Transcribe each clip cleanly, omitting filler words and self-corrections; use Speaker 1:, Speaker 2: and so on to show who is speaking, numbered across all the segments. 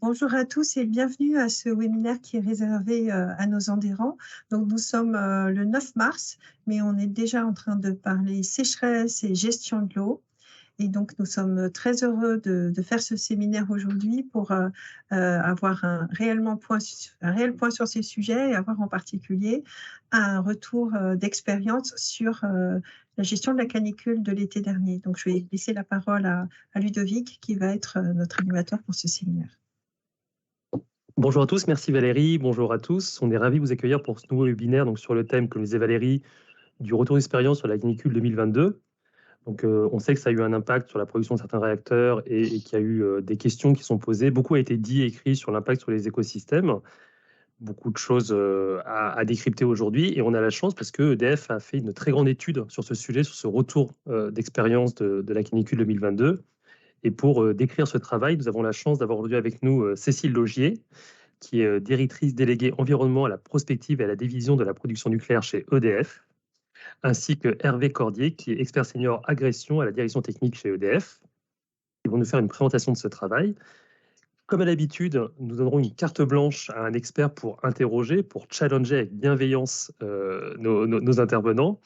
Speaker 1: Bonjour à tous et bienvenue à ce webinaire qui est réservé à nos adhérents. Donc, nous sommes le 9 mars, mais on est déjà en train de parler sécheresse et gestion de l'eau. Et donc, nous sommes très heureux de faire ce séminaire aujourd'hui pour avoir un réel point sur ces sujets et avoir en particulier un retour d'expérience sur la gestion de la canicule de l'été dernier. Donc, je vais laisser la parole à Ludovic qui va être notre animateur pour ce séminaire.
Speaker 2: Bonjour à tous, merci Valérie, bonjour à tous. On est ravis de vous accueillir pour ce nouveau webinaire donc sur le thème, comme le disait Valérie, du retour d'expérience sur la canicule 2022. Donc, on sait que ça a eu un impact sur la production de certains réacteurs et qu'il y a eu des questions qui sont posées. Beaucoup a été dit et écrit sur l'impact sur les écosystèmes. Beaucoup de choses à décrypter aujourd'hui et on a la chance parce que EDF a fait une très grande étude sur ce sujet, sur ce retour d'expérience de la canicule 2022. Et pour décrire ce travail, nous avons la chance d'avoir aujourd'hui avec nous Cécile Laugier, qui est directrice déléguée environnement à la prospective et à la division de la production nucléaire chez EDF, ainsi que Hervé Cordier, qui est expert senior agression à la direction technique chez EDF. Ils vont nous faire une présentation de ce travail. Comme à l'habitude, nous donnerons une carte blanche à un expert pour interroger, pour challenger avec bienveillance nos intervenants.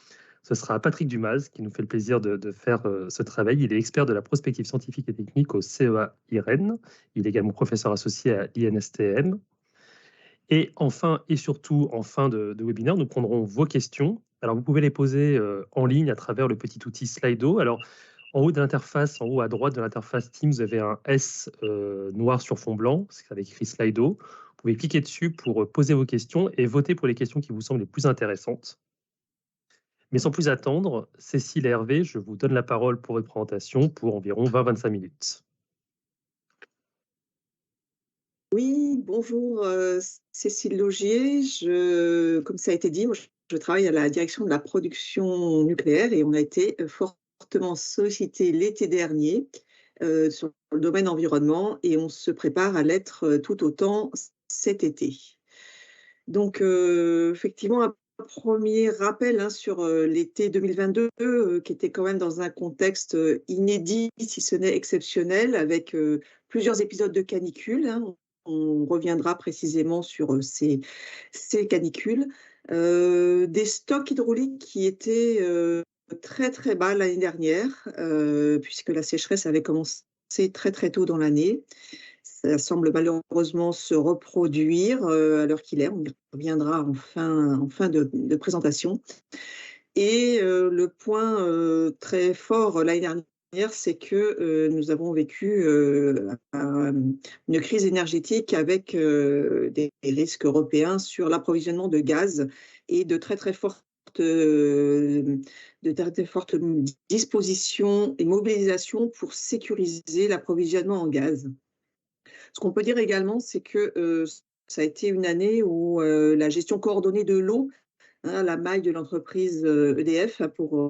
Speaker 2: Ce sera Patrick Dumaz qui nous fait le plaisir de faire ce travail. Il est expert de la prospective scientifique et technique au CEA IREN. Il est également professeur associé à l'INSTM. Et enfin, et surtout, en fin de webinaire, nous prendrons vos questions. Alors, vous pouvez les poser en ligne à travers le petit outil Slido. Alors, en haut de l'interface, en haut à droite de l'interface Teams, vous avez un S noir sur fond blanc, c'est avec écrit Slido. Vous pouvez cliquer dessus pour poser vos questions et voter pour les questions qui vous semblent les plus intéressantes. Mais sans plus attendre, Cécile et Hervé, je vous donne la parole pour votre présentation pour environ 20-25 minutes.
Speaker 3: Oui, bonjour, Cécile Laugier. Comme ça a été dit, moi, je travaille à la direction de la production nucléaire et on a été fortement sollicité l'été dernier sur le domaine environnement et on se prépare à l'être tout autant cet été. Donc, effectivement, un premier rappel sur l'été 2022 qui était quand même dans un contexte inédit, si ce n'est exceptionnel, avec plusieurs épisodes de canicule. On reviendra précisément sur ces canicules. Des stocks hydrauliques qui étaient très très bas l'année dernière, puisque la sécheresse avait commencé très très tôt dans l'année. Ça semble malheureusement se reproduire à l'heure qu'il est. On y reviendra en fin de présentation. Et le point très fort l'année dernière, c'est que nous avons vécu une crise énergétique avec des risques européens sur l'approvisionnement de gaz et de très fortes dispositions et mobilisations pour sécuriser l'approvisionnement en gaz. Ce qu'on peut dire également, c'est que ça a été une année où la gestion coordonnée de l'eau, la maille de l'entreprise EDF, pour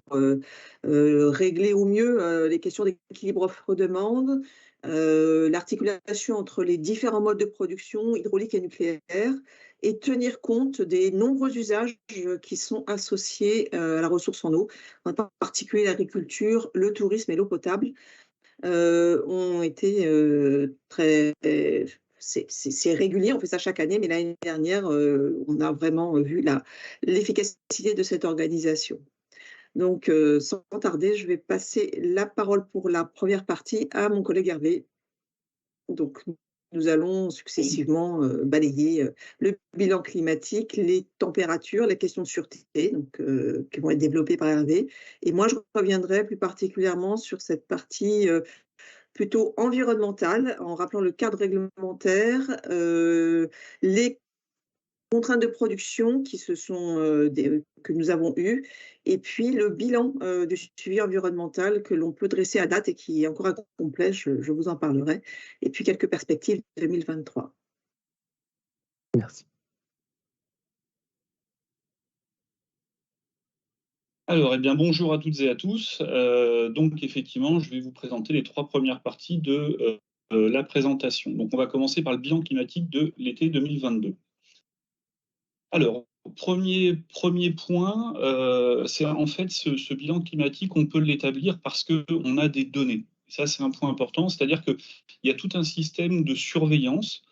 Speaker 3: régler au mieux les questions d'équilibre offre-demande, l'articulation entre les différents modes de production hydraulique et nucléaire, et tenir compte des nombreux usages qui sont associés à la ressource en eau, en particulier l'agriculture, le tourisme et l'eau potable. Ont été très... C'est régulier, on fait ça chaque année, mais l'année dernière, on a vraiment vu l'efficacité de cette organisation. Donc, sans tarder, je vais passer la parole pour la première partie à mon collègue Hervé. Donc, nous allons successivement balayer le bilan climatique, les températures, les questions de sûreté donc, qui vont être développées par Hervé. Et moi, je reviendrai plus particulièrement sur cette partie plutôt environnementale, en rappelant le cadre réglementaire, les contraintes de production que nous avons eues, et puis le bilan du suivi environnemental que l'on peut dresser à date et qui est encore incomplet, je vous en parlerai, et puis quelques perspectives 2023.
Speaker 2: Merci.
Speaker 4: Alors, bonjour à toutes et à tous. Donc, effectivement, je vais vous présenter les trois premières parties de la présentation. Donc, on va commencer par le bilan climatique de l'été 2022. Alors, premier point, c'est en fait ce bilan climatique, on peut l'établir parce qu'on a des données. Ça, c'est un point important, c'est-à-dire qu'il y a tout un système de surveillance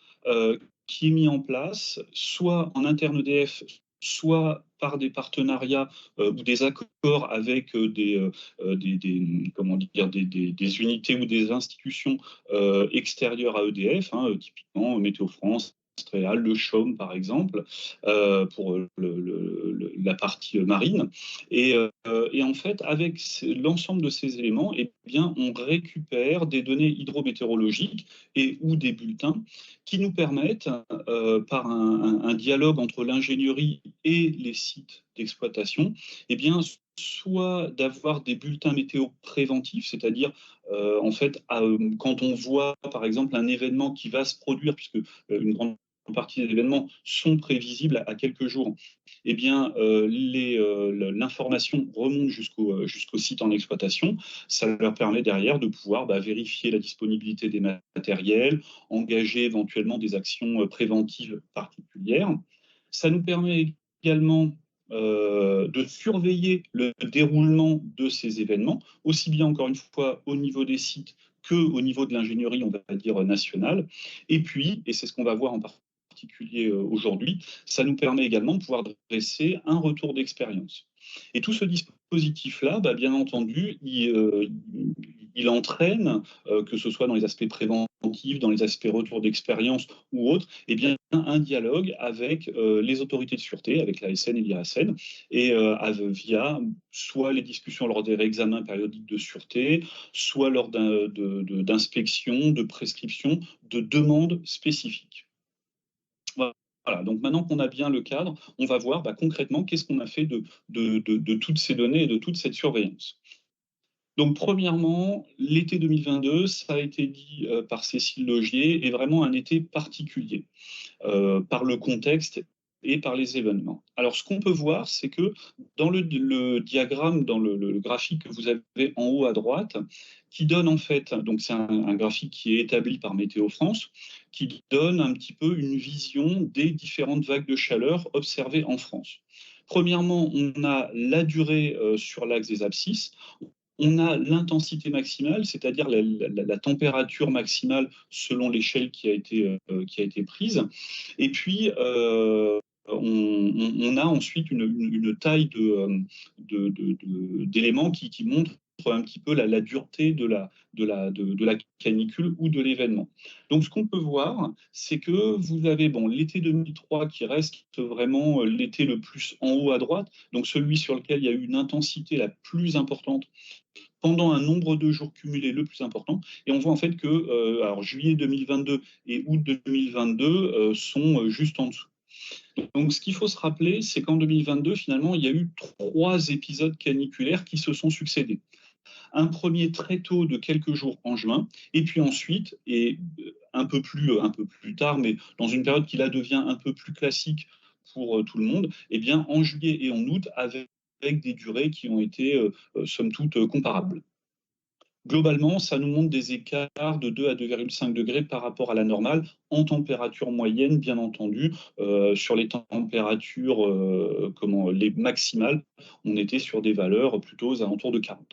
Speaker 4: qui est mis en place, soit en interne EDF, soit par des partenariats ou des accords avec comment dire, des unités ou des institutions extérieures à EDF, typiquement Météo France, Stréal, le CHOM par exemple, pour la partie marine. Et en fait, avec l'ensemble de ces éléments, eh bien, on récupère des données hydrométéorologiques et ou des bulletins qui nous permettent, par un dialogue entre l'ingénierie et les sites d'exploitation, eh bien, soit d'avoir des bulletins météo préventifs, c'est-à-dire en fait, quand on voit par exemple un événement qui va se produire, puisque une grande partie des événements sont prévisibles à quelques jours, eh bien, l'information remonte jusqu'au site en exploitation. Ça leur permet derrière de pouvoir vérifier la disponibilité des matériels, engager éventuellement des actions préventives particulières. Ça nous permet également de surveiller le déroulement de ces événements, aussi bien encore une fois au niveau des sites qu'au niveau de l'ingénierie, on va dire, nationale. Et puis, et c'est ce qu'on va voir en particulier aujourd'hui, ça nous permet également de pouvoir dresser un retour d'expérience. Et tout ce dispositif-là, bien entendu, il entraîne, que ce soit dans les aspects préventifs, dans les aspects retour d'expérience ou autres, eh bien, un dialogue avec les autorités de sûreté, avec l'ASN et l'IRSN, et via soit les discussions lors des réexamens périodiques de sûreté, soit lors d'inspections, de prescriptions, de demandes spécifiques. Voilà, donc maintenant qu'on a bien le cadre, on va voir concrètement qu'est-ce qu'on a fait de toutes ces données et de toute cette surveillance. Donc premièrement, l'été 2022, ça a été dit par Cécile Laugier, est vraiment un été particulier par le contexte et par les événements. Alors ce qu'on peut voir, c'est que dans le diagramme, dans le graphique que vous avez en haut à droite, qui donne en fait, donc c'est un graphique qui est établi par Météo France, qui donne un petit peu une vision des différentes vagues de chaleur observées en France. Premièrement, on a la durée sur l'axe des abscisses. On a l'intensité maximale, c'est-à-dire la température maximale selon l'échelle qui a été prise. Et puis, on a ensuite une taille d'éléments qui montrent un petit peu la dureté de la canicule ou de l'événement. Donc, ce qu'on peut voir, c'est que vous avez l'été 2003 qui reste vraiment l'été le plus en haut à droite, donc celui sur lequel il y a eu une intensité la plus importante pendant un nombre de jours cumulés le plus important. Et on voit en fait que alors, juillet 2022 et août 2022 sont juste en dessous. Donc, ce qu'il faut se rappeler, c'est qu'en 2022, finalement, il y a eu 3 épisodes caniculaires qui se sont succédés. Un premier très tôt de quelques jours en juin, et puis ensuite, et un peu plus tard, mais dans une période qui là devient un peu plus classique pour tout le monde, eh bien, en juillet et en août, avec des durées qui ont été, somme toute, comparables. Globalement, ça nous montre des écarts de 2 à 2,5 degrés par rapport à la normale, en température moyenne, bien entendu. Sur les températures les maximales, on était sur des valeurs plutôt aux alentours de 40.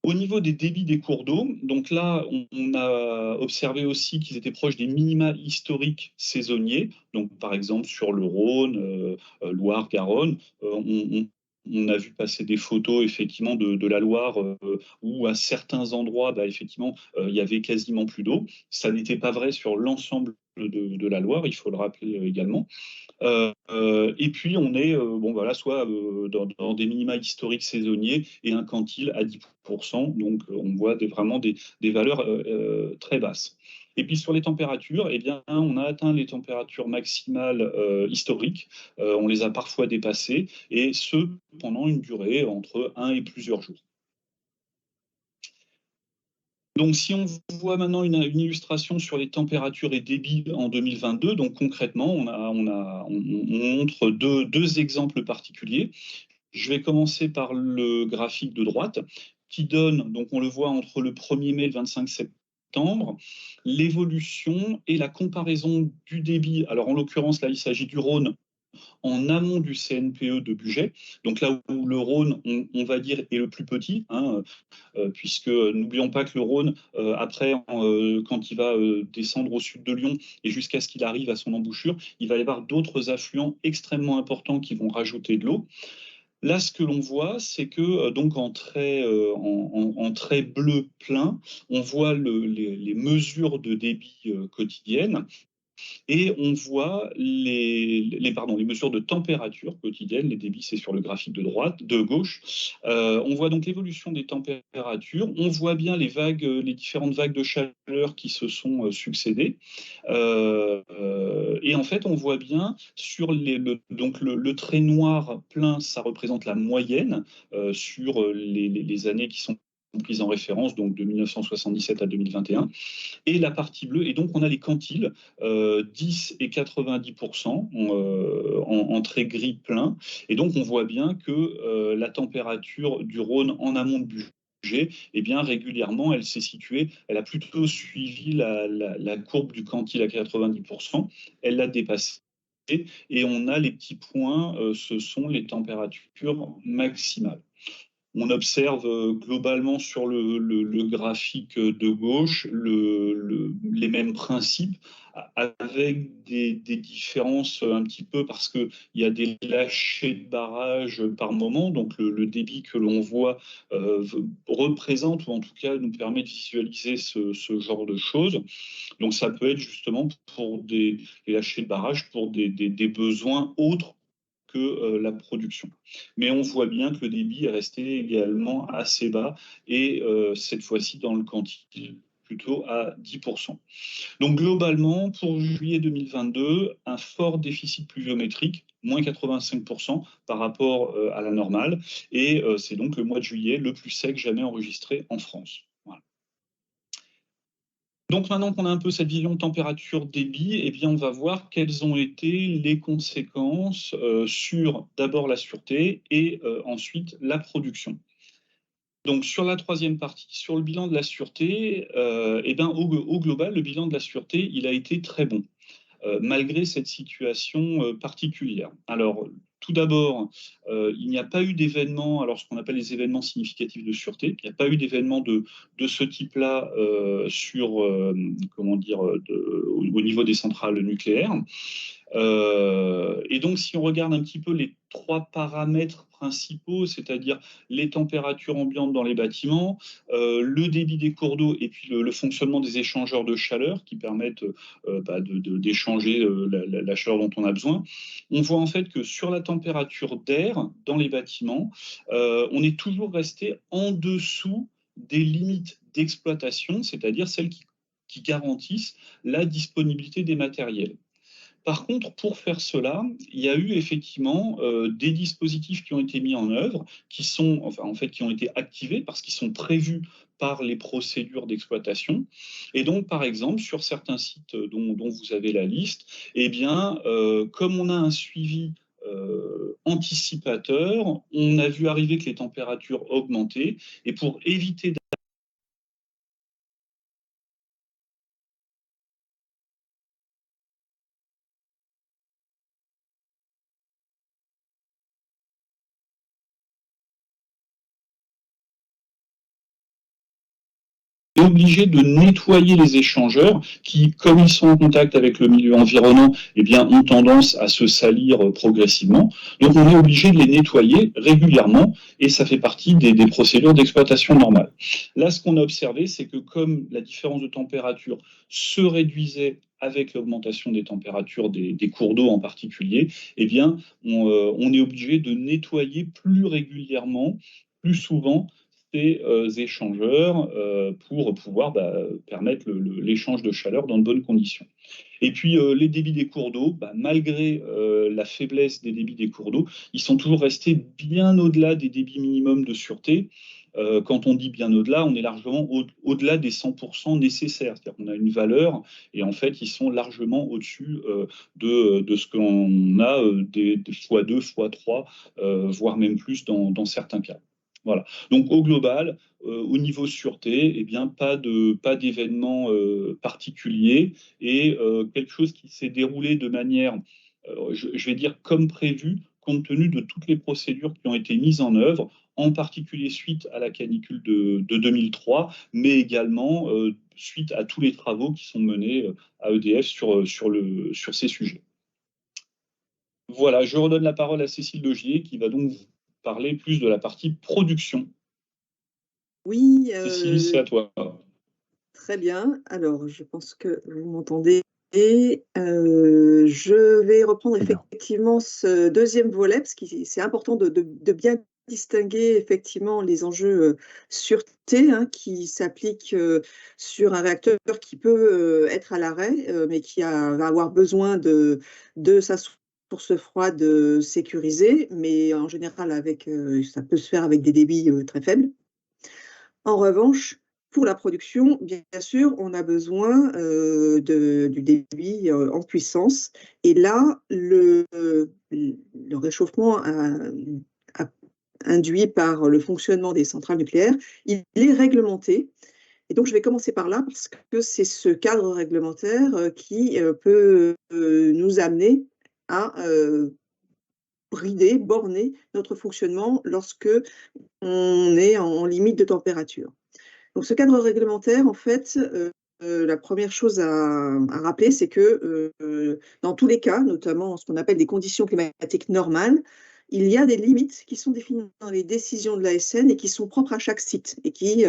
Speaker 4: Au niveau des débits des cours d'eau, donc là, on a observé aussi qu'ils étaient proches des minima historiques saisonniers. Donc, par exemple, sur le Rhône, Loire, Garonne, on a vu passer des photos effectivement de la Loire où à certains endroits, effectivement, il y avait quasiment plus d'eau. Ça n'était pas vrai sur l'ensemble de la Loire, il faut le rappeler également. Et puis on est soit dans des minima historiques saisonniers et un quantile à 10%, donc on voit vraiment des valeurs très basses. Et puis sur les températures, eh bien, on a atteint les températures maximales historiques, on les a parfois dépassées, et ce pendant une durée entre 1 et plusieurs jours. Donc, si on voit maintenant une illustration sur les températures et débits en 2022, donc concrètement, on montre deux exemples particuliers. Je vais commencer par le graphique de droite, qui donne, donc on le voit entre le 1er mai et le 25 septembre, l'évolution et la comparaison du débit. Alors, en l'occurrence, là, il s'agit du Rhône en amont du CNPE de Bugey, donc là où le Rhône, on va dire, est le plus petit, hein, puisque n'oublions pas que le Rhône, après, quand il va descendre au sud de Lyon et jusqu'à ce qu'il arrive à son embouchure, il va y avoir d'autres affluents extrêmement importants qui vont rajouter de l'eau. Là, ce que l'on voit, c'est que donc en trait bleu plein, on voit les mesures de débit quotidiennes. Et on voit les mesures de température quotidienne, les débits, c'est sur le graphique de gauche. On voit donc l'évolution des températures. On voit bien les différentes vagues de chaleur qui se sont succédées. Et en fait, on voit bien sur le trait noir plein, ça représente la moyenne sur les années qui sont prises en référence, donc de 1977 à 2021. Et la partie bleue, et donc on a les quantiles, 10 et 90% en trait gris plein. Et donc on voit bien que la température du Rhône en amont de Bugey, eh bien régulièrement, elle s'est située, elle a plutôt suivi la courbe du quantile à 90%, elle l'a dépassé. Et on a les petits points, ce sont les températures maximales. On observe globalement sur le graphique de gauche les mêmes principes, avec des différences un petit peu parce qu'il y a des lâchers de barrage par moment. Donc le débit que l'on voit représente, ou en tout cas nous permet de visualiser ce genre de choses. Donc ça peut être justement pour des lâchers de barrage, pour des besoins autres que la production. Mais on voit bien que le débit est resté également assez bas, et cette fois-ci dans le quantile plutôt à 10%. Donc globalement, pour juillet 2022, un fort déficit pluviométrique, moins 85% par rapport à la normale, et c'est donc le mois de juillet le plus sec jamais enregistré en France. Voilà. Donc maintenant qu'on a un peu cette vision température-débit, eh bien on va voir quelles ont été les conséquences sur d'abord la sûreté et ensuite la production. Donc sur la troisième partie, sur le bilan de la sûreté, eh bien, au global, le bilan de la sûreté, il a été très bon. Malgré cette situation particulière. Alors, tout d'abord, il n'y a pas eu d'événements, alors ce qu'on appelle les événements significatifs de sûreté, il n'y a pas eu d'événements de ce type-là au niveau des centrales nucléaires. Et donc, si on regarde un petit peu les trois paramètres principaux, c'est-à-dire les températures ambiantes dans les bâtiments, le débit des cours d'eau et puis le fonctionnement des échangeurs de chaleur qui permettent d'échanger la chaleur dont on a besoin, on voit en fait que sur la température d'air dans les bâtiments, on est toujours resté en dessous des limites d'exploitation, c'est-à-dire celles qui garantissent la disponibilité des matériels. Par contre, pour faire cela, il y a eu effectivement des dispositifs qui ont été mis en œuvre, qui ont été activés parce qu'ils sont prévus par les procédures d'exploitation. Et donc, par exemple, sur certains sites dont vous avez la liste, eh bien, comme on a un suivi anticipateur, on a vu arriver que les températures augmentaient, et pour éviter obligé de nettoyer les échangeurs qui, comme ils sont en contact avec le milieu environnant, eh bien, ont tendance à se salir progressivement. Donc, on est obligé de les nettoyer régulièrement, et ça fait partie des procédures d'exploitation normales. Là, ce qu'on a observé, c'est que comme la différence de température se réduisait avec l'augmentation des températures des cours d'eau en particulier, eh bien, on est obligé de nettoyer plus régulièrement, plus souvent, ces échangeurs pour pouvoir permettre l'échange de chaleur dans de bonnes conditions. Et puis les débits des cours d'eau, malgré la faiblesse des débits des cours d'eau, ils sont toujours restés bien au-delà des débits minimums de sûreté. Quand on dit bien au-delà, on est largement au-delà des 100% nécessaires. C'est-à-dire qu'on a une valeur, et en fait, ils sont largement au-dessus de ce qu'on a des x2, x3, voire même plus dans certains cas. Voilà. Donc au global, au niveau sûreté, eh bien, pas d'événement particulier, et quelque chose qui s'est déroulé de manière je vais dire comme prévu, compte tenu de toutes les procédures qui ont été mises en œuvre, en particulier suite à la canicule de 2003, mais également suite à tous les travaux qui sont menés à EDF sur ces sujets. Voilà, je redonne la parole à Cécile Logier qui va donc vous parler plus de la partie production.
Speaker 3: Oui,
Speaker 4: Cécile, c'est à toi.
Speaker 3: très bien. Alors, je pense que vous m'entendez. Et je vais reprendre effectivement ce deuxième volet, parce que c'est important de bien distinguer effectivement les enjeux sûreté qui s'appliquent sur un réacteur qui peut être à l'arrêt, mais qui va avoir besoin de sa source froide sécurisée, mais en général, ça peut se faire avec des débits très faibles. En revanche, pour la production, bien sûr, on a besoin du débit en puissance. Et là, le réchauffement induit par le fonctionnement des centrales nucléaires, il est réglementé. Et donc, je vais commencer par là parce que c'est ce cadre réglementaire qui peut nous amener à brider, borner notre fonctionnement lorsque on est en limite de température. Donc, ce cadre réglementaire, en fait, la première chose à rappeler, c'est que dans tous les cas, notamment ce qu'on appelle des conditions climatiques normales, il y a des limites qui sont définies dans les décisions de l'ASN et qui sont propres à chaque site et qui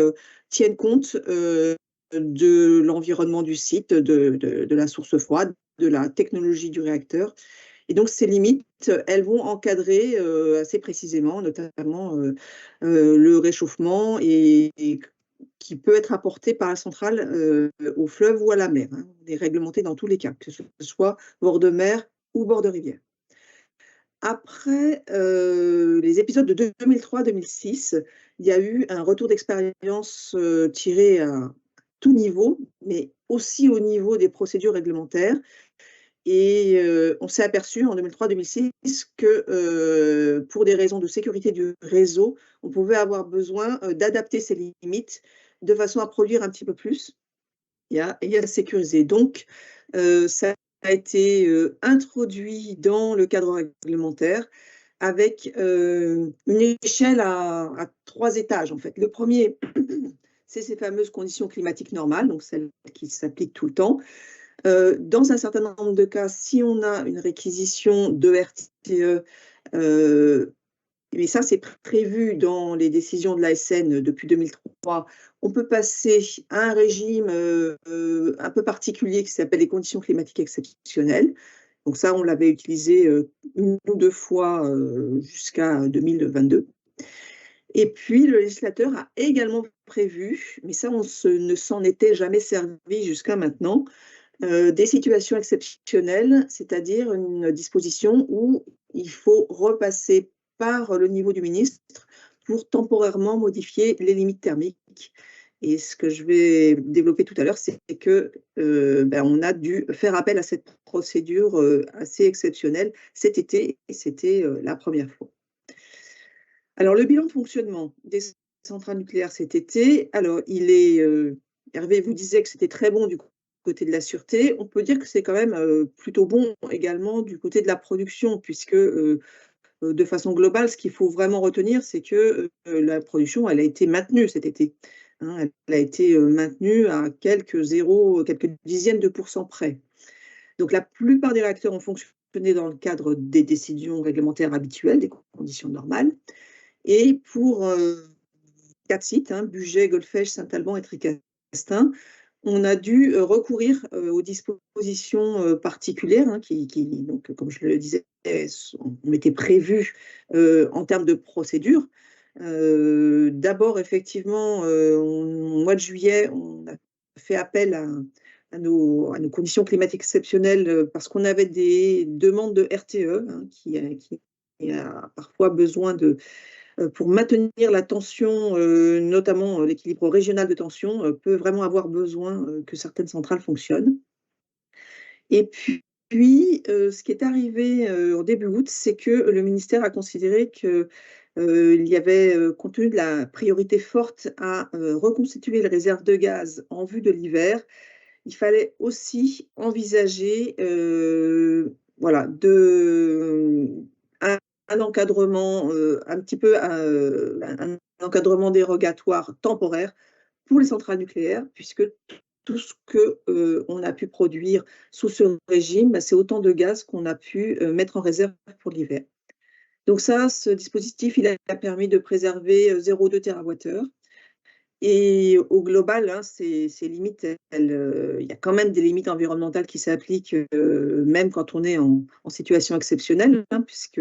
Speaker 3: tiennent compte de l'environnement du site, de la source froide, de la technologie du réacteur. Et donc, ces limites, elles vont encadrer assez précisément, notamment le réchauffement et qui peut être apporté par la centrale au fleuve ou à la mer. On est réglementé dans tous les cas, que ce soit bord de mer ou bord de rivière. Après les épisodes de 2003-2006, il y a eu un retour d'expérience tiré à tout niveau, mais aussi au niveau des procédures réglementaires. Et on s'est aperçu en 2003-2006 que pour des raisons de sécurité du réseau, on pouvait avoir besoin d'adapter ces limites de façon à produire un petit peu plus et à sécuriser. Donc, ça a été introduit dans le cadre réglementaire avec une échelle à 3 étages, en fait. Le premier, c'est ces fameuses conditions climatiques normales, donc celles qui s'appliquent tout le temps. Dans un certain nombre de cas, si on a une réquisition de RTE, mais ça c'est prévu dans les décisions de l'ASN depuis 2003, on peut passer à un régime un peu particulier qui s'appelle les conditions climatiques exceptionnelles. Donc ça, on l'avait utilisé une ou deux fois jusqu'à 2022. Et puis, le législateur a également prévu, mais ça, ne s'en était jamais servi jusqu'à maintenant, des situations exceptionnelles, c'est-à-dire une disposition où il faut repasser par le niveau du ministre pour temporairement modifier les limites thermiques. Et ce que je vais développer tout à l'heure, c'est que on a dû faire appel à cette procédure assez exceptionnelle cet été, et c'était la première fois. Alors, le bilan de fonctionnement des centrales nucléaires cet été, alors il est, Hervé vous disait que c'était très bon du côté de la sûreté, on peut dire que c'est quand même plutôt bon également du côté de la production, puisque de façon globale, ce qu'il faut vraiment retenir, c'est que la production, elle a été maintenue cet été. Elle a été maintenue à quelques dizaines de pourcents près. Donc la plupart des réacteurs ont fonctionné dans le cadre des décisions réglementaires habituelles, des conditions normales. Et pour 4 sites, Bugey, Golfech, Saint-Alban et Tricastin, on a dû recourir aux dispositions particulières qui, donc, comme je le disais, ont été prévues en termes de procédure. D'abord, effectivement, au mois de juillet, on a fait appel à nos conditions climatiques exceptionnelles parce qu'on avait des demandes de RTE qui a parfois besoin pour maintenir la tension, notamment l'équilibre régional de tension, peut vraiment avoir besoin que certaines centrales fonctionnent. Et puis, ce qui est arrivé en début août, c'est que le ministère a considéré qu'il y avait, compte tenu de la priorité forte à reconstituer les réserves de gaz en vue de l'hiver, il fallait aussi envisager voilà, un encadrement, un petit peu un encadrement dérogatoire temporaire pour les centrales nucléaires, puisque tout ce qu'on a pu produire sous ce régime, c'est autant de gaz qu'on a pu mettre en réserve pour l'hiver. Donc ça, ce dispositif, il a permis de préserver 0,2 TWh. Et au global, hein, ces limites, il y a quand même des limites environnementales qui s'appliquent, même quand on est en situation exceptionnelle, hein, puisque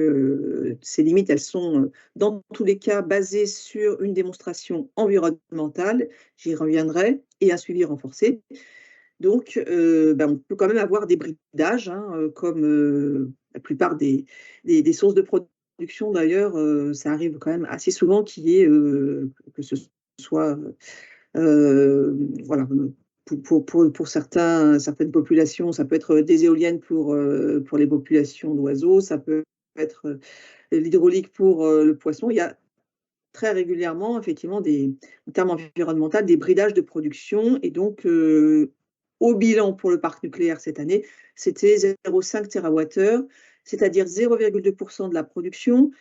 Speaker 3: ces limites, elles sont dans tous les cas basées sur une démonstration environnementale, j'y reviendrai, et un suivi renforcé. Donc, on peut quand même avoir des bridages, hein, comme la plupart des sources de production d'ailleurs, ça arrive quand même assez souvent qu'il y ait, que ce soit voilà, pour certaines populations, ça peut être des éoliennes pour les populations d'oiseaux, ça peut être l'hydraulique pour le poisson. Il y a très régulièrement, effectivement, en termes environnementaux, des bridages de production. Et donc, au bilan pour le parc nucléaire cette année, c'était 0,5 TWh, c'est-à-dire 0,2% de la production.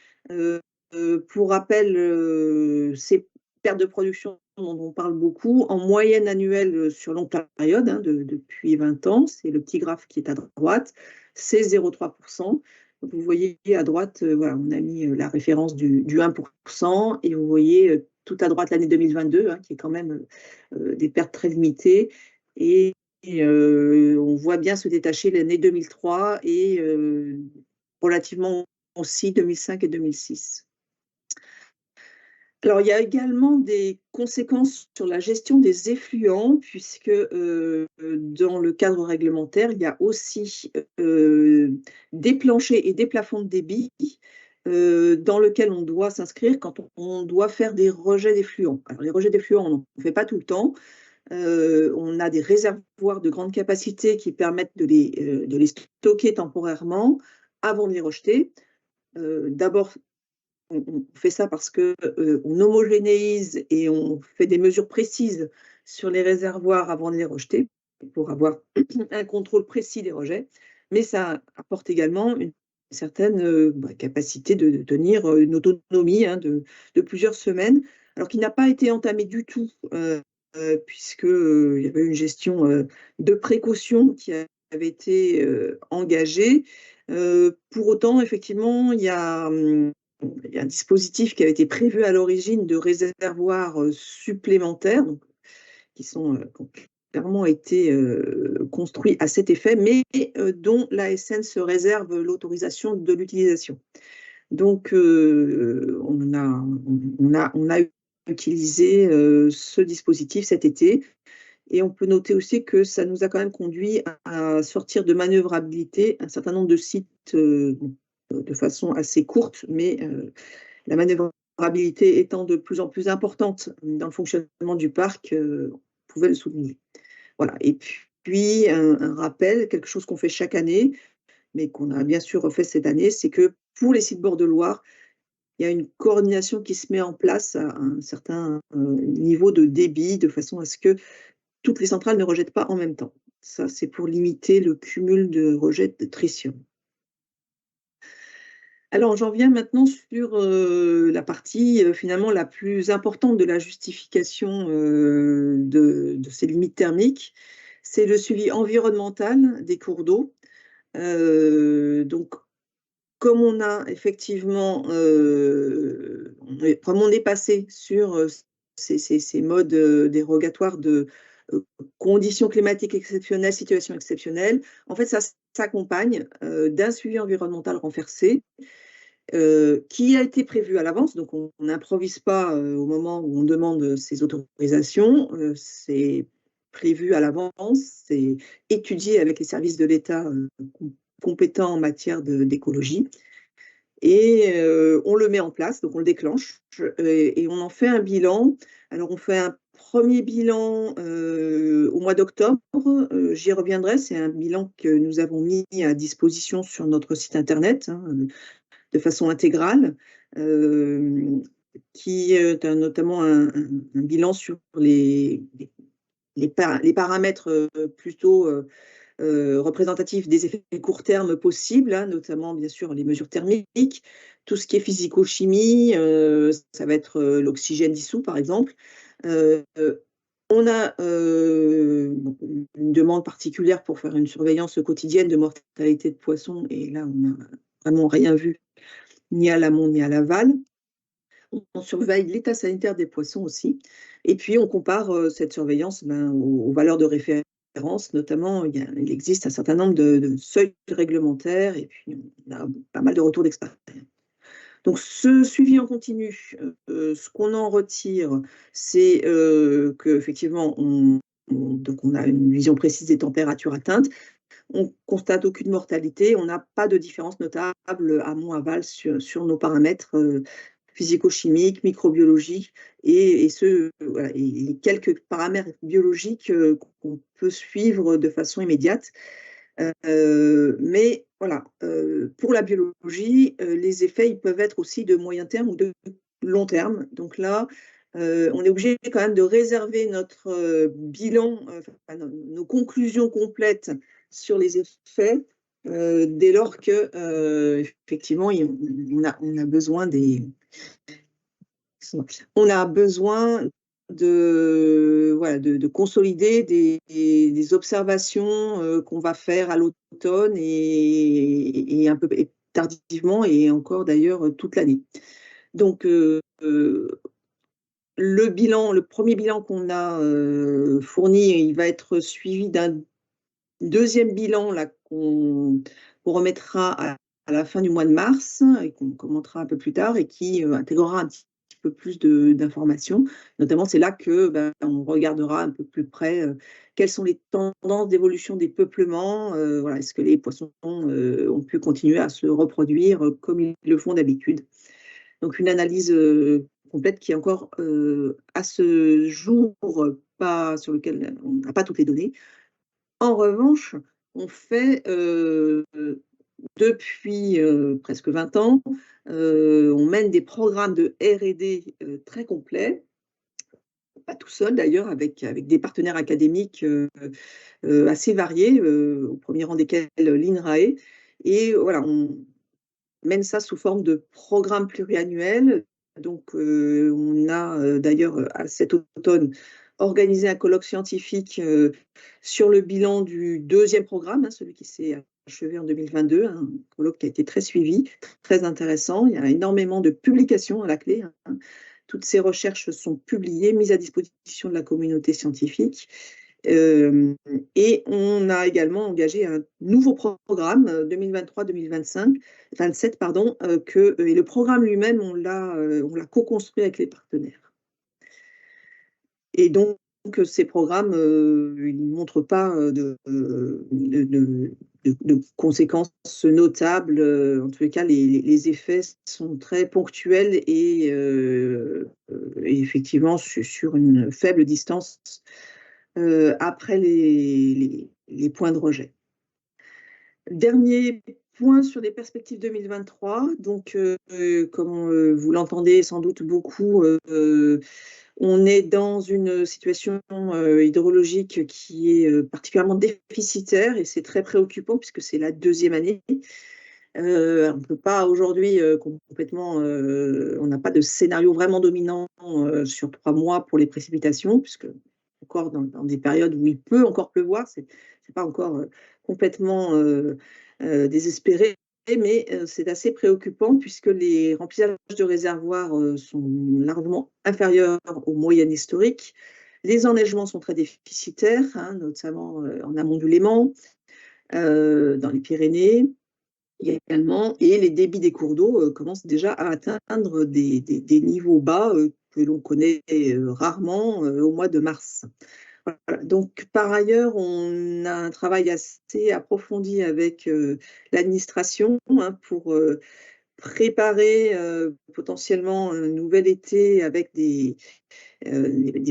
Speaker 3: Pour rappel, ces pertes de production dont on parle beaucoup, en moyenne annuelle sur longue période, hein, depuis 20 ans, c'est le petit graphe qui est à droite, c'est 0,3%. Donc vous voyez à droite, voilà, on a mis la référence du 1%, et vous voyez tout à droite l'année 2022, hein, qui est quand même des pertes très limitées. Et on voit bien se détacher l'année 2003 et relativement aussi 2005 et 2006. Alors, il y a également des conséquences sur la gestion des effluents, puisque dans le cadre réglementaire, il y a aussi des planchers et des plafonds de débit dans lesquels on doit s'inscrire quand on doit faire des rejets d'effluents. Alors, les rejets d'effluents, on n'en fait pas tout le temps. On a des réservoirs de grande capacité qui permettent de les stocker temporairement avant de les rejeter. D'abord, on fait ça parce qu'on homogénéise et on fait des mesures précises sur les réservoirs avant de les rejeter, pour avoir un contrôle précis des rejets. Mais ça apporte également une certaine capacité de tenir une autonomie, hein, de plusieurs semaines, alors qui n'a pas été entamée du tout, puisqu'il y avait une gestion de précaution qui avait été engagée. Pour autant, effectivement, il y a un dispositif qui avait été prévu à l'origine de réservoirs supplémentaires, donc, qui qui ont clairement été construits à cet effet, mais dont l'ASN se réserve l'autorisation de l'utilisation. Donc, on a utilisé ce dispositif cet été. Et on peut noter aussi que ça nous a quand même conduit à sortir de manœuvrabilité un certain nombre de sites de façon assez courte, mais la manœuvrabilité étant de plus en plus importante dans le fonctionnement du parc, on pouvait le souligner. Voilà. Et puis, un rappel, quelque chose qu'on fait chaque année, mais qu'on a bien sûr refait cette année, c'est que pour les sites bord de Loire, il y a une coordination qui se met en place à un certain niveau de débit, de façon à ce que toutes les centrales ne rejettent pas en même temps. Ça, c'est pour limiter le cumul de rejets de tritium. Alors, j'en viens maintenant sur la partie finalement la plus importante de la justification de ces limites thermiques. C'est le suivi environnemental des cours d'eau. Donc, comme on a effectivement, comme on est passé sur ces modes dérogatoires de conditions climatiques exceptionnelles, situations exceptionnelles, en fait, ça s'accompagne d'un suivi environnemental renforcé qui a été prévu à l'avance. Donc, on n'improvise pas au moment où on demande ces autorisations. C'est prévu à l'avance, c'est étudié avec les services de l'État compétents en matière d'écologie. Et on le met en place, donc on le déclenche et on en fait un bilan. Alors, on fait un premier bilan au mois d'octobre, j'y reviendrai, c'est un bilan que nous avons mis à disposition sur notre site internet, hein, de façon intégrale, qui est notamment un bilan sur les paramètres plutôt représentatif des effets court terme possibles, hein, notamment bien sûr les mesures thermiques, tout ce qui est physico-chimie, ça va être l'oxygène dissous par exemple. On a une demande particulière pour faire une surveillance quotidienne de mortalité de poissons, et là on n'a vraiment rien vu, ni à l'amont ni à l'aval. On surveille l'état sanitaire des poissons aussi, et puis on compare cette surveillance aux valeurs de référence, notamment il existe un certain nombre de seuils réglementaires, et puis on a pas mal de retours d'expérience. Donc ce suivi en continu, ce qu'on en retire, c'est qu'effectivement, donc on a une vision précise des températures atteintes, on constate aucune mortalité, on n'a pas de différence notable amont-aval sur nos paramètres physico-chimiques, microbiologiques, et voilà, et les quelques paramètres biologiques qu'on peut suivre de façon immédiate. Mais voilà, pour la biologie, les effets ils peuvent être aussi de moyen terme ou de long terme. Donc là, on est obligé quand même de réserver notre bilan, nos conclusions complètes sur les effets, dès lors que effectivement on a besoin voilà, de consolider des observations qu'on va faire à l'automne et un peu tardivement, et encore d'ailleurs toute l'année. Donc, le premier bilan qu'on a fourni, il va être suivi d'un deuxième bilan qu'on remettra à la fin du mois de mars et qu'on commentera un peu plus tard, et qui intégrera un petit peu plus d'informations. Notamment, c'est là que on regardera un peu plus près quelles sont les tendances d'évolution des peuplements. Voilà, est-ce que les poissons ont pu continuer à se reproduire comme ils le font d'habitude. Donc une analyse complète qui est encore à ce jour sur lequel on n'a pas toutes les données. En revanche, on fait depuis presque 20 ans, on mène des programmes de R&D très complets, pas tout seul d'ailleurs, avec des partenaires académiques assez variés, au premier rang desquels l'INRAE. Et voilà, on mène ça sous forme de programmes pluriannuels. Donc, on a d'ailleurs cet automne organisé un colloque scientifique sur le bilan du deuxième programme, hein, celui qui s'est achevé en 2022, un colloque qui a été très suivi, très intéressant. Il y a énormément de publications à la clé, hein. Toutes ces recherches sont publiées, mises à disposition de la communauté scientifique. Et on a également engagé un nouveau programme 2023-2027, pardon, et le programme lui-même, on l'a co-construit avec les partenaires. Et donc, ces programmes, ils ne montrent pas de conséquences notables. En tous les cas, les effets sont très ponctuels et effectivement sur une faible distance après les points de rejet. Dernier point sur les perspectives 2023. Donc, comme vous l'entendez sans doute beaucoup, on est dans une situation hydrologique qui est particulièrement déficitaire, et c'est très préoccupant puisque c'est la deuxième année. On ne peut pas aujourd'hui complètement, on n'a pas de scénario vraiment dominant sur 3 mois pour les précipitations, puisque encore dans des périodes où il peut encore pleuvoir, c'est pas encore complètement désespéré, mais c'est assez préoccupant puisque les remplissages de réservoirs sont largement inférieurs aux moyennes historiques. Les enneigements sont très déficitaires, hein, notamment en amont du Léman, dans les Pyrénées également, et les débits des cours d'eau commencent déjà à atteindre des niveaux bas que l'on connaît rarement au mois de mars. Voilà. Donc, par ailleurs, on a un travail assez approfondi avec l'administration, hein, pour préparer potentiellement un nouvel été avec des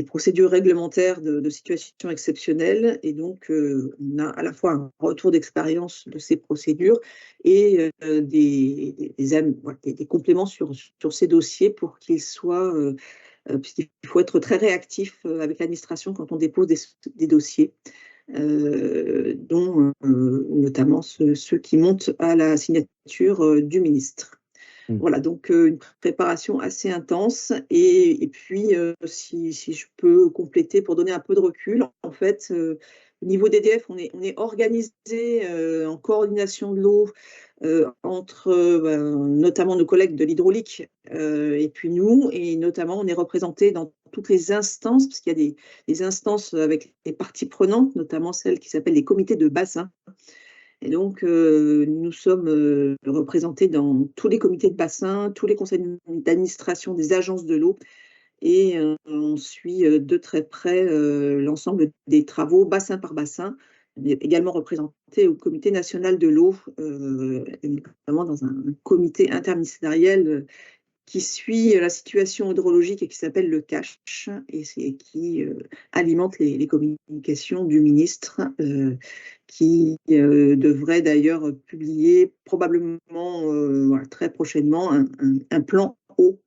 Speaker 3: procédures réglementaires de situations exceptionnelles. Et donc, on a à la fois un retour d'expérience de ces procédures et des compléments sur ces dossiers pour qu'ils soient, puisqu'il faut être très réactif avec l'administration quand on dépose des dossiers. dont notamment ceux qui montent à la signature du ministre. Voilà, donc une préparation assez intense. Et puis, si je peux compléter pour donner un peu de recul, en fait, au niveau d'EDF, on est organisé en coordination de l'eau entre notamment nos collègues de l'hydraulique et puis nous, et notamment on est représenté dans toutes les instances, parce qu'il y a des instances avec les parties prenantes, notamment celles qui s'appellent les comités de bassin. Et donc, nous sommes représentés dans tous les comités de bassin, tous les conseils d'administration des agences de l'eau, et on suit de très près l'ensemble des travaux, bassin par bassin. On est également représenté au comité national de l'eau, notamment dans un comité interministériel qui suit la situation hydrologique et qui s'appelle le CACH, et qui alimente les communications du ministre, qui devrait d'ailleurs publier probablement voilà, très prochainement un plan eau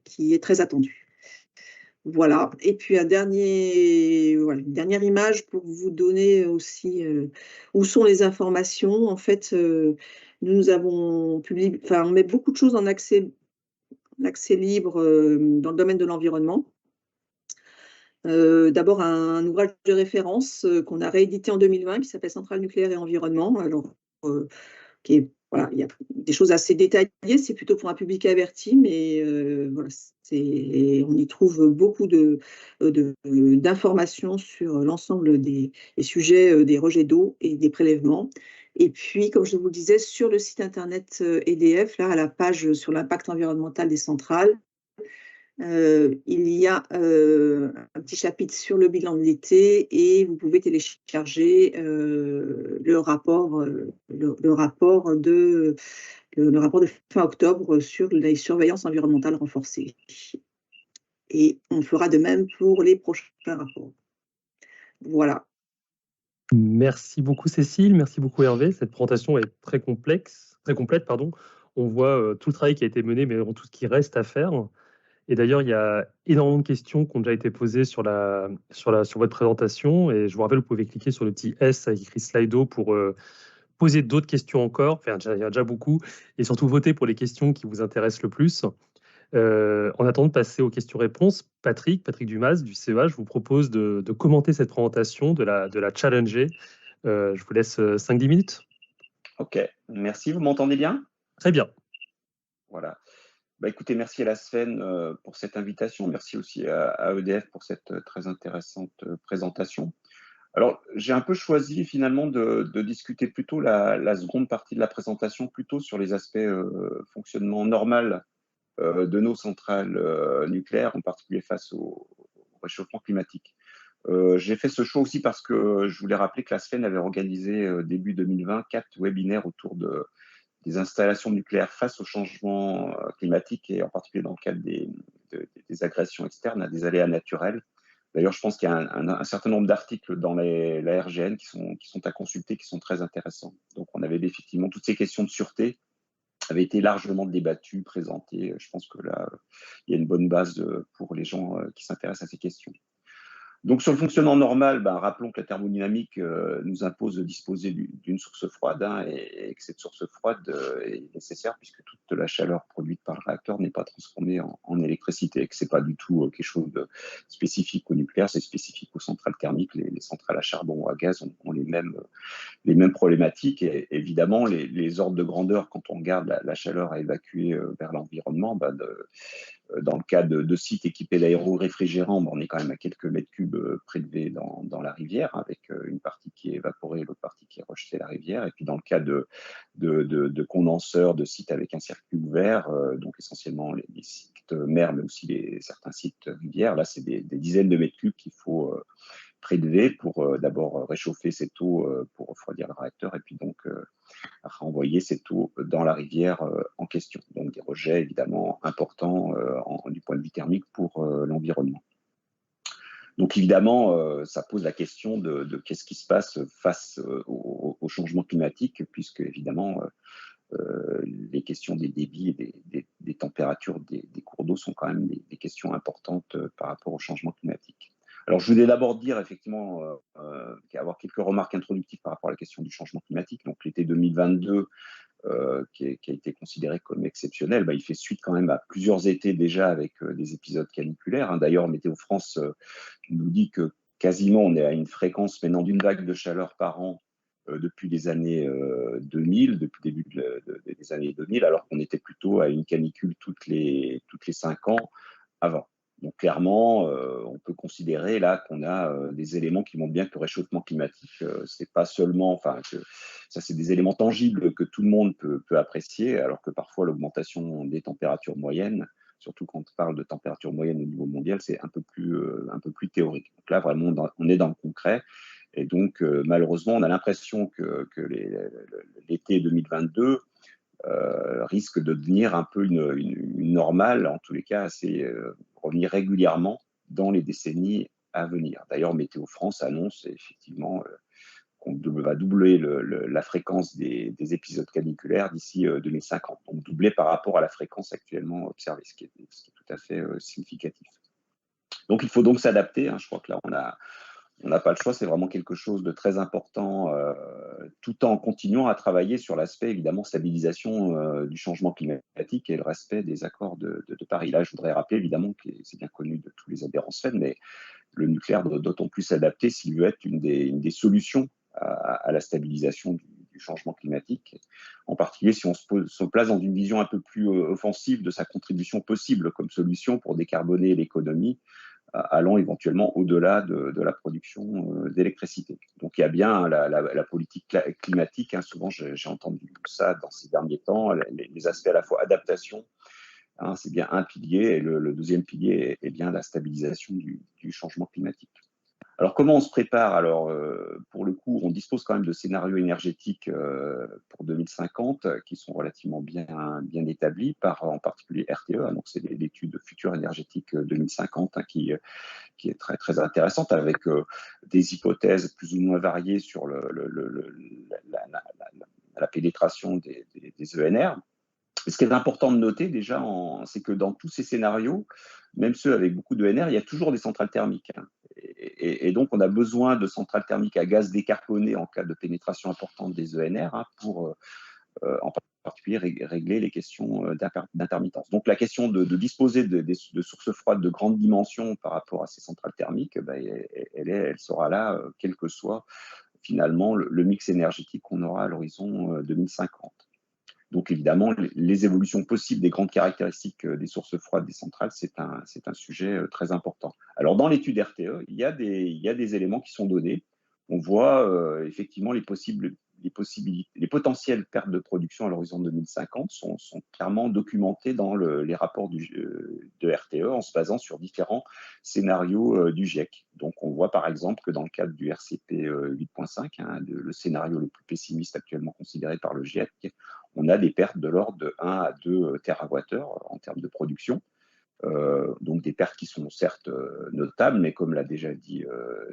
Speaker 3: qui est très attendu. Voilà, et puis une dernière image pour vous donner aussi où sont les informations. En fait, nous avons publié, enfin, on met beaucoup de choses en accès libre dans le domaine de l'environnement. D'abord, un ouvrage de référence qu'on a réédité en 2020 qui s'appelle Centrale nucléaire et environnement. Alors, voilà, il y a des choses assez détaillées, c'est plutôt pour un public averti, mais voilà, on y trouve beaucoup d'informations sur l'ensemble des sujets des rejets d'eau et des prélèvements. Et puis, comme je vous le disais, sur le site internet EDF, là, à la page sur l'impact environnemental des centrales, il y a un petit chapitre sur le bilan de l'été, et vous pouvez télécharger le rapport de fin octobre sur les surveillances environnementales renforcées. Et on fera de même pour les prochains rapports. Voilà.
Speaker 2: Merci beaucoup Cécile, merci beaucoup Hervé. Cette présentation est très complète, pardon. On voit tout le travail qui a été mené, mais tout ce qui reste à faire. Et d'ailleurs, il y a énormément de questions qui ont déjà été posées sur votre présentation. Et je vous rappelle, vous pouvez cliquer sur le petit S avec écrit Slido pour poser d'autres questions encore. Enfin, il y en a déjà beaucoup. Et surtout, voter pour les questions qui vous intéressent le plus. En attendant de passer aux questions-réponses, Patrick Dumas du CEA, je vous propose de commenter cette présentation, de la challenger. Je vous laisse 5-10 minutes.
Speaker 5: Ok, merci. Vous m'entendez bien?
Speaker 2: Très bien.
Speaker 5: Voilà. Bah, écoutez, merci à la Sven pour cette invitation. Merci aussi à EDF pour cette très intéressante présentation. Alors, j'ai un peu choisi finalement de discuter plutôt la seconde partie de la présentation, plutôt sur les aspects fonctionnement normal de nos centrales nucléaires, en particulier face au réchauffement climatique. J'ai fait ce choix aussi parce que je voulais rappeler que la Sven avait organisé début 2020 4 webinaires autour des installations nucléaires face au changement climatique, et en particulier dans le cadre des agressions externes à des aléas naturels. D'ailleurs, je pense qu'il y a un certain nombre d'articles dans la RGN qui sont à consulter, qui sont très intéressants. Donc, on avait effectivement toutes ces questions de sûreté avaient été largement débattues, présentées. Je pense que là, il y a une bonne base pour les gens qui s'intéressent à ces questions. Donc, sur le fonctionnement normal, rappelons que la thermodynamique nous impose de disposer d'une source froide, et que cette source froide est nécessaire puisque toute la chaleur produite par le réacteur n'est pas transformée en électricité, et que ce n'est pas du tout quelque chose de spécifique au nucléaire, c'est spécifique aux centrales thermiques. Les centrales à charbon ou à gaz ont les mêmes problématiques. Et évidemment, les ordres de grandeur, quand on regarde la chaleur à évacuer vers l'environnement, dans le cas de sites équipés d'aéroréfrigérants, on est quand même à quelques mètres cubes prélevés dans la rivière, avec une partie qui est évaporée et l'autre partie qui est rejetée à la rivière. Et puis dans le cas de condenseurs, de sites avec un circuit ouvert, donc essentiellement les sites mers, mais aussi certains sites rivières, là c'est des dizaines de mètres cubes qu'il faut prélever pour d'abord réchauffer cette eau pour refroidir le réacteur, et puis donc renvoyer cette eau dans la rivière en question. Donc des rejets évidemment importants du point de vue thermique pour l'environnement. Donc évidemment, ça pose la question de qu'est-ce qui se passe face au changement climatique, puisque évidemment les questions des débits et des températures des cours d'eau sont quand même des questions importantes par rapport au changement climatique. Alors, je voulais d'abord dire, effectivement, avoir quelques remarques introductives par rapport à la question du changement climatique. Donc, l'été 2022, qui a été considéré comme exceptionnel, il fait suite quand même à plusieurs étés déjà avec des épisodes caniculaires, hein. D'ailleurs, Météo France nous dit que quasiment on est à une fréquence maintenant d'une vague de chaleur par an depuis les années 2000, depuis le début des années 2000, alors qu'on était plutôt à une canicule toutes les 5 ans avant. Donc clairement, on peut considérer là qu'on a des éléments qui montrent bien que le réchauffement climatique, c'est pas seulement, enfin, que ça c'est des éléments tangibles que tout le monde peut apprécier, alors que parfois l'augmentation des températures moyennes, surtout quand on parle de température moyenne au niveau mondial, c'est un peu plus théorique. Donc là, vraiment, on est dans le concret. Et donc, malheureusement, on a l'impression que l'été 2022 risque de devenir un peu une normale, en tous les cas, revenir régulièrement dans les décennies à venir. D'ailleurs, Météo France annonce effectivement qu'on va doubler la fréquence des épisodes caniculaires d'ici 2050, donc doubler par rapport à la fréquence actuellement observée, ce qui est tout à fait significatif. Donc, il faut donc s'adapter, hein. Je crois que là, on n'a pas le choix, c'est vraiment quelque chose de très important, tout en continuant à travailler sur l'aspect, évidemment, stabilisation du changement climatique et le respect des accords de Paris. Là, je voudrais rappeler, évidemment, que c'est bien connu de tous les adhérents SFEN, mais le nucléaire doit d'autant plus s'adapter s'il veut être une des solutions à la stabilisation du changement climatique, en particulier si on se place dans une vision un peu plus offensive de sa contribution possible comme solution pour décarboner l'économie, allant éventuellement au-delà de la production d'électricité. Donc il y a bien, hein, la politique climatique, hein, souvent j'ai entendu ça dans ces derniers temps, les aspects à la fois adaptation, hein, c'est bien un pilier, et le deuxième pilier est bien la stabilisation du changement climatique. Alors, comment on se prépare? Alors, pour le coup, on dispose quand même de scénarios énergétiques pour 2050 qui sont relativement bien établis par, en particulier, RTE. Hein, donc, c'est l'étude Futur énergétique 2050 hein, qui est très, très intéressante avec des hypothèses plus ou moins variées sur la pénétration des ENR. Et ce qui est important de noter déjà, c'est que dans tous ces scénarios, même ceux avec beaucoup d'ENR, il y a toujours des centrales thermiques, hein. Et donc, on a besoin de centrales thermiques à gaz décarboné en cas de pénétration importante des ENR hein, pour, en particulier, régler les questions d'intermittence. Donc, la question de disposer de sources froides de grande dimension par rapport à ces centrales thermiques, elle sera là, quel que soit finalement le mix énergétique qu'on aura à l'horizon 2050. Donc évidemment, les évolutions possibles des grandes caractéristiques des sources froides des centrales, c'est un sujet très important. Alors dans l'étude RTE, il y a des éléments qui sont donnés. On voit effectivement les potentielles pertes de production à l'horizon 2050 sont clairement documentées dans les rapports de RTE en se basant sur différents scénarios du GIEC. Donc on voit par exemple que dans le cadre du RCP 8.5, hein, le scénario le plus pessimiste actuellement considéré par le GIEC, on a des pertes de l'ordre de 1 à 2 TWh en termes de production. Donc des pertes qui sont certes notables, mais comme l'a déjà dit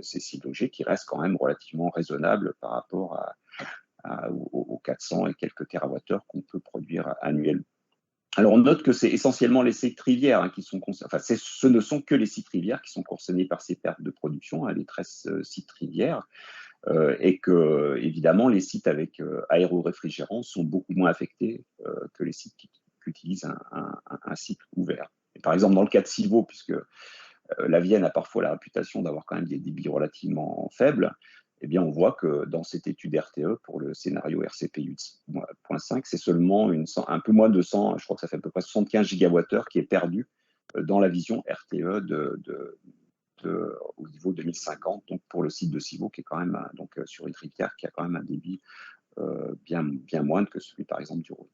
Speaker 5: Cécile Lauger, qui restent quand même relativement raisonnables par rapport aux 400 et quelques TWh qu'on peut produire annuellement. Alors on note que c'est essentiellement les sites rivières hein, qui sont concernés, enfin ce ne sont que les sites rivières qui sont concernés par ces pertes de production, hein, les 13 sites rivières. Et que, évidemment, les sites avec aéroréfrigérants sont beaucoup moins affectés que les sites qui utilisent un site ouvert. Et par exemple, dans le cas de Silvo, puisque la Vienne a parfois la réputation d'avoir quand même des débits relativement faibles, eh bien, on voit que dans cette étude RTE, pour le scénario RCP 8.5, c'est seulement un peu moins de 100, je crois que ça fait à peu près 75 gigawattheures qui est perdu dans la vision RTE au niveau 2050, donc pour le site de Civaux, qui est quand même donc, sur une rivière qui a quand même un débit bien moindre que celui, par exemple, du Rhône.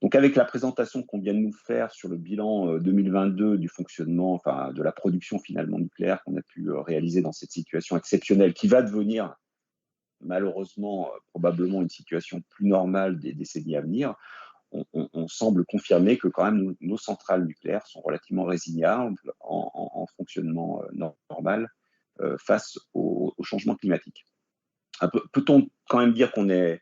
Speaker 5: Donc, avec la présentation qu'on vient de nous faire sur le bilan 2022 du fonctionnement, enfin, de la production finalement nucléaire qu'on a pu réaliser dans cette situation exceptionnelle, qui va devenir malheureusement probablement une situation plus normale des décennies à venir, on semble confirmer que quand même nos centrales nucléaires sont relativement résilientes en fonctionnement normal face au changement climatique. Peut-on quand même dire qu'on est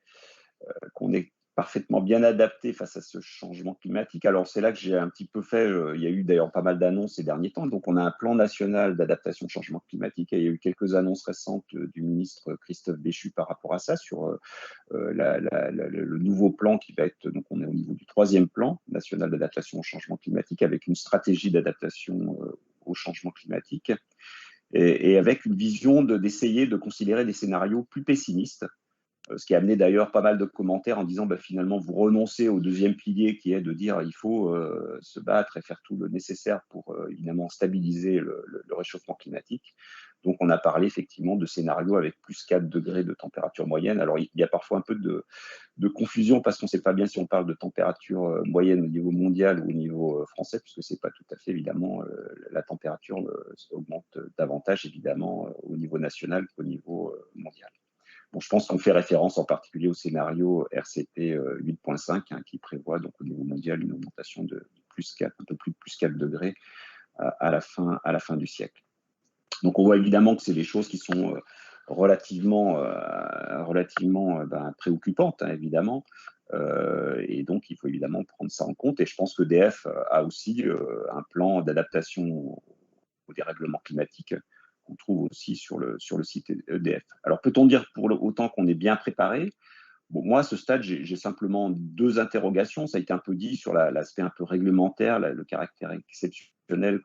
Speaker 5: parfaitement bien adapté face à ce changement climatique. Alors, c'est là que j'ai un petit peu fait, il y a eu d'ailleurs pas mal d'annonces ces derniers temps. Donc, on a un plan national d'adaptation au changement climatique et il y a eu quelques annonces récentes du ministre Christophe Béchu par rapport à ça sur le nouveau plan qui va être, donc on est au niveau du 3e plan national d'adaptation au changement climatique avec une stratégie d'adaptation au changement climatique et avec une vision d'essayer de considérer des scénarios plus pessimistes. Ce qui a amené d'ailleurs pas mal de commentaires en disant finalement vous renoncez au 2e pilier qui est de dire il faut se battre et faire tout le nécessaire pour évidemment stabiliser le réchauffement climatique. Donc on a parlé effectivement de scénarios avec plus 4 degrés de température moyenne. Alors il y a parfois un peu de confusion parce qu'on ne sait pas bien si on parle de température moyenne au niveau mondial ou au niveau français, puisque ce n'est pas tout à fait évidemment la température augmente davantage évidemment au niveau national qu'au niveau mondial. Bon, je pense qu'on fait référence en particulier au scénario RCP 8.5 qui prévoit donc au niveau mondial une augmentation de plus 4, un peu plus de plus 4 degrés à la fin du siècle. Donc on voit évidemment que c'est des choses qui sont relativement préoccupantes, évidemment. Et donc il faut évidemment prendre ça en compte. Et je pense qu'EDF a aussi un plan d'adaptation au dérèglement climatique qu'on trouve aussi sur le site EDF. Alors, peut-on dire pour autant qu'on est bien préparé? Bon, moi, à ce stade, j'ai simplement 2 interrogations. Ça a été un peu dit sur l'aspect un peu réglementaire, le caractère exceptionnel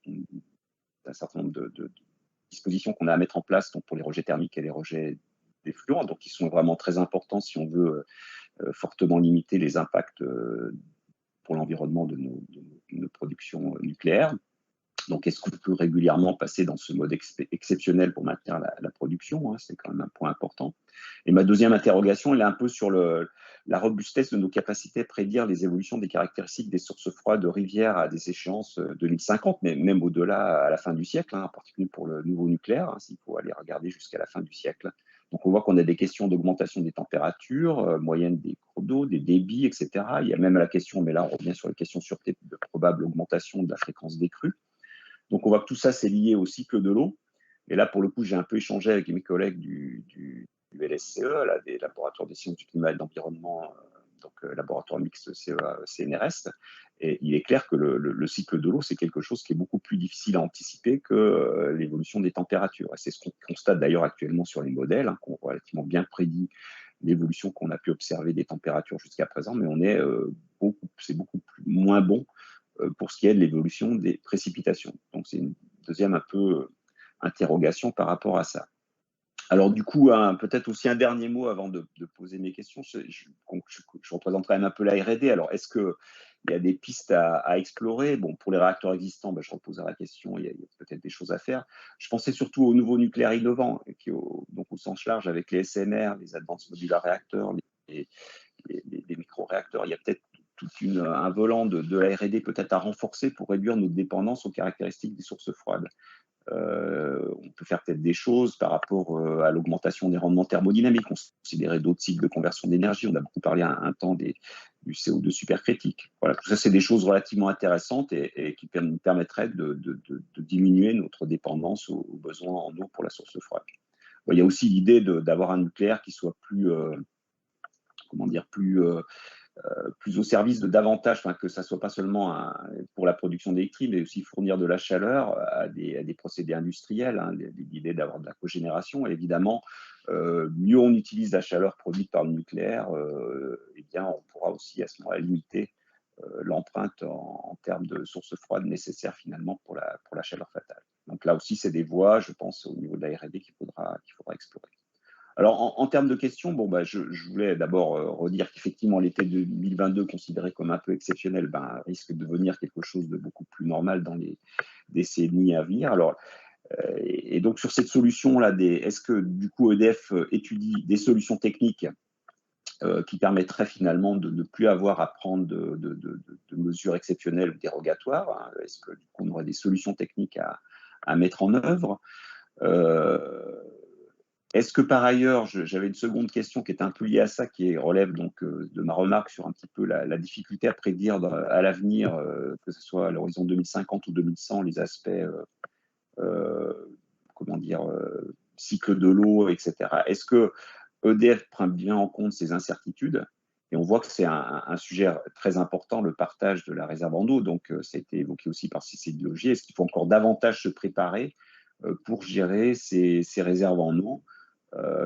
Speaker 5: d'un certain nombre de dispositions qu'on a à mettre en place donc pour les rejets thermiques et les rejets d'effluents, donc qui sont vraiment très importants si on veut fortement limiter les impacts pour l'environnement de nos productions nucléaires. Donc, est-ce qu'on peut régulièrement passer dans ce mode exceptionnel pour maintenir la production? C'est quand même un point important. Et ma 2e interrogation, elle est un peu sur la robustesse de nos capacités à prédire les évolutions des caractéristiques des sources froides de rivières à des échéances 2050, mais même au-delà, à la fin du siècle, en particulier pour le nouveau nucléaire, s'il faut aller regarder jusqu'à la fin du siècle. Donc, on voit qu'on a des questions d'augmentation des températures moyennes des cours d'eau, des débits, etc. Il y a même la question, mais là, on revient sur les questions sur de probable augmentation de la fréquence des crues. Donc, on voit que tout ça, c'est lié au cycle de l'eau. Et là, pour le coup, j'ai un peu échangé avec mes collègues du LSCE, là, des laboratoires des sciences du climat et de l'environnement, donc laboratoire mixte CEA-CNRS. Et il est clair que le cycle de l'eau, c'est quelque chose qui est beaucoup plus difficile à anticiper que l'évolution des températures. Et c'est ce qu'on constate d'ailleurs actuellement sur les modèles, qui ont relativement bien prédit l'évolution qu'on a pu observer des températures jusqu'à présent, mais c'est beaucoup moins bon pour ce qui est de l'évolution des précipitations. Donc, c'est une 2e un peu interrogation par rapport à ça. Alors, du coup, peut-être aussi un dernier mot avant de poser mes questions. Je représente quand même un peu la R&D. Alors, est-ce qu'il y a des pistes à explorer? Bon, pour les réacteurs existants, je reposerai la question, il y a peut-être des choses à faire. Je pensais surtout aux nouveaux nucléaires innovants, donc au sens large avec les SMR, les Advanced Modular Reactors, les micro-réacteurs. Il y a peut-être tout un volant de la R&D peut-être à renforcer pour réduire notre dépendance aux caractéristiques des sources froides. On peut faire peut-être des choses par rapport à l'augmentation des rendements thermodynamiques, considérer d'autres cycles de conversion d'énergie. On a beaucoup parlé un temps du CO2 supercritique. Voilà, tout ça, c'est des choses relativement intéressantes et qui nous permettraient de diminuer notre dépendance aux besoins en eau pour la source froide. Bon, il y a aussi l'idée d'avoir un nucléaire qui soit plus au service de davantage, que ça ne soit pas seulement pour la production d'électricité, mais aussi fournir de la chaleur à des procédés industriels, l'idée d'avoir de la cogénération. Et évidemment, mieux on utilise la chaleur produite par le nucléaire, on pourra aussi à ce moment-là limiter l'empreinte en termes de sources froides nécessaires finalement pour la chaleur fatale. Donc là aussi, c'est des voies, je pense, au niveau de la R&D qu'il faudra explorer. Alors, en termes de questions, je voulais d'abord redire qu'effectivement, l'été 2022, considéré comme un peu exceptionnel, risque de devenir quelque chose de beaucoup plus normal dans les décennies à venir. Alors, et donc, sur cette solution-là, est-ce que, du coup, EDF étudie des solutions techniques qui permettraient finalement de ne plus avoir à prendre de mesures exceptionnelles ou dérogatoires? Est-ce que, du coup, on aurait des solutions techniques à mettre en œuvre? Est-ce que par ailleurs, j'avais une seconde question qui est un peu liée à ça, qui relève donc de ma remarque sur un petit peu la difficulté à prédire à l'avenir, que ce soit à l'horizon 2050 ou 2100, les aspects, cycle de l'eau, etc. Est-ce que EDF prend bien en compte ces incertitudes? Et on voit que c'est un sujet très important, le partage de la réserve en eau. Donc, ça a été évoqué aussi par CC Biologie. Est-ce qu'il faut encore davantage se préparer pour gérer ces réserves en eau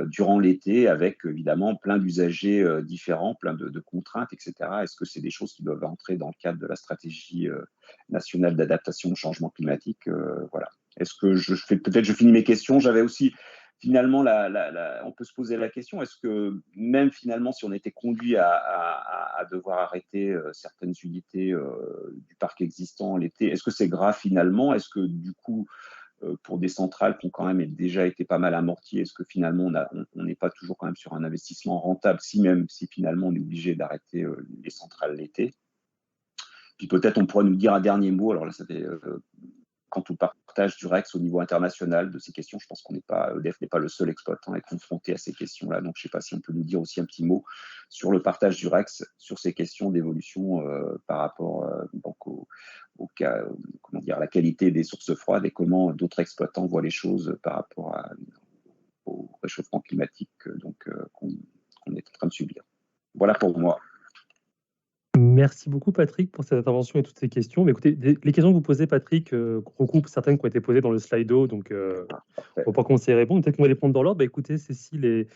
Speaker 5: durant l'été, avec évidemment plein d'usagers différents, plein de contraintes, etc. Est-ce que c'est des choses qui doivent entrer dans le cadre de la stratégie nationale d'adaptation au changement climatique? Voilà. Est-ce que peut-être je finis mes questions. J'avais aussi finalement, on peut se poser la question, est-ce que même finalement, si on était conduit à devoir arrêter certaines unités du parc existant l'été, est-ce que c'est grave finalement? Est-ce que du coup, pour des centrales qui ont quand même déjà été pas mal amorties, est-ce que finalement on n'est pas toujours quand même sur un investissement rentable, même si finalement on est obligé d'arrêter les centrales l'été? Puis peut-être on pourrait nous dire un dernier mot, alors là ça fait quant au partage du REX au niveau international de ces questions. Je pense EDF n'est pas le seul exploitant à être confronté à ces questions-là. Donc, je ne sais pas si on peut nous dire aussi un petit mot sur le partage du REX, sur ces questions d'évolution par rapport donc à la qualité des sources froides et comment d'autres exploitants voient les choses par rapport au réchauffement climatique qu'on est en train de subir. Voilà pour moi.
Speaker 2: Merci beaucoup, Patrick, pour cette intervention et toutes ces questions. Mais écoutez, les questions que vous posez, Patrick, recoupent certaines qui ont été posées dans le Slido, donc on ne va pas commencer à répondre. Peut-être qu'on va les prendre dans l'ordre. Écoutez, Cécile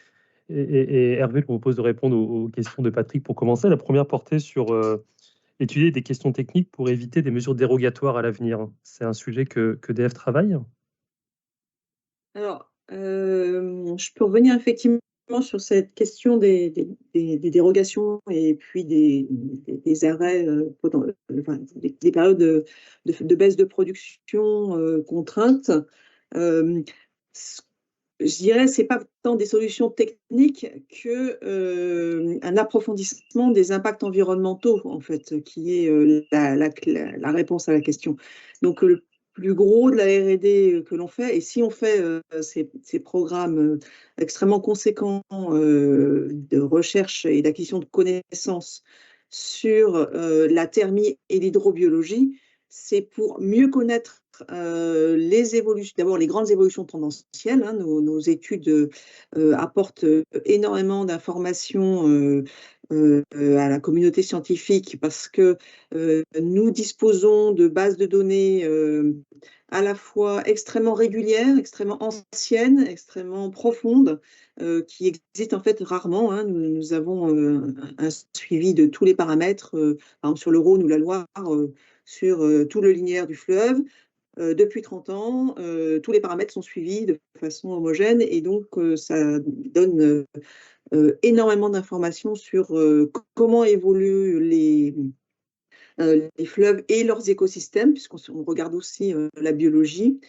Speaker 2: et Hervé, je vous propose de répondre aux questions de Patrick pour commencer. La première portait sur étudier des questions techniques pour éviter des mesures dérogatoires à l'avenir. C'est un sujet que EDF travaille?
Speaker 3: Alors, je peux revenir effectivement sur cette question des dérogations et puis des arrêts, enfin, des périodes de baisse de production contraintes. Je dirais, ce n'est pas tant des solutions techniques qu'un approfondissement des impacts environnementaux, en fait, qui est la réponse à la question. Donc, le plus gros de la R&D que l'on fait, et si on fait ces programmes extrêmement conséquents de recherche et d'acquisition de connaissances sur la thermie et l'hydrobiologie, c'est pour mieux connaître les évolutions, d'abord les grandes évolutions tendancielles. Hein, nos études apportent énormément d'informations à la communauté scientifique parce que nous disposons de bases de données à la fois extrêmement régulières, extrêmement anciennes, extrêmement profondes, qui existent en fait rarement. Hein. Nous avons un suivi de tous les paramètres, par exemple sur le Rhône ou la Loire, sur tout le linéaire du fleuve. Depuis 30 ans, tous les paramètres sont suivis de façon homogène et donc ça donne énormément d'informations sur comment évoluent les fleuves et leurs écosystèmes, puisqu'on regarde aussi la biologie.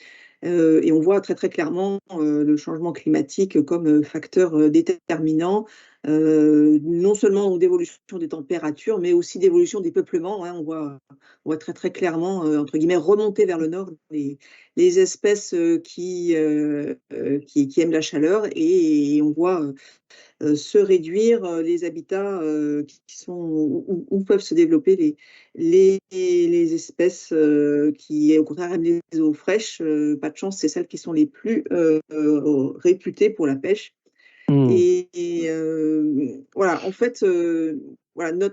Speaker 3: Et on voit très très clairement le changement climatique comme facteur déterminant, non seulement d'évolution des températures, mais aussi d'évolution des peuplements. Hein. On voit très très clairement, entre guillemets, remonter vers le nord les espèces qui aiment la chaleur, et on voit se réduire les habitats où peuvent se développer les espèces qui, au contraire, aiment les eaux fraîches. Pas de chance, c'est celles qui sont les plus réputées pour la pêche. Et voilà, en fait, voilà,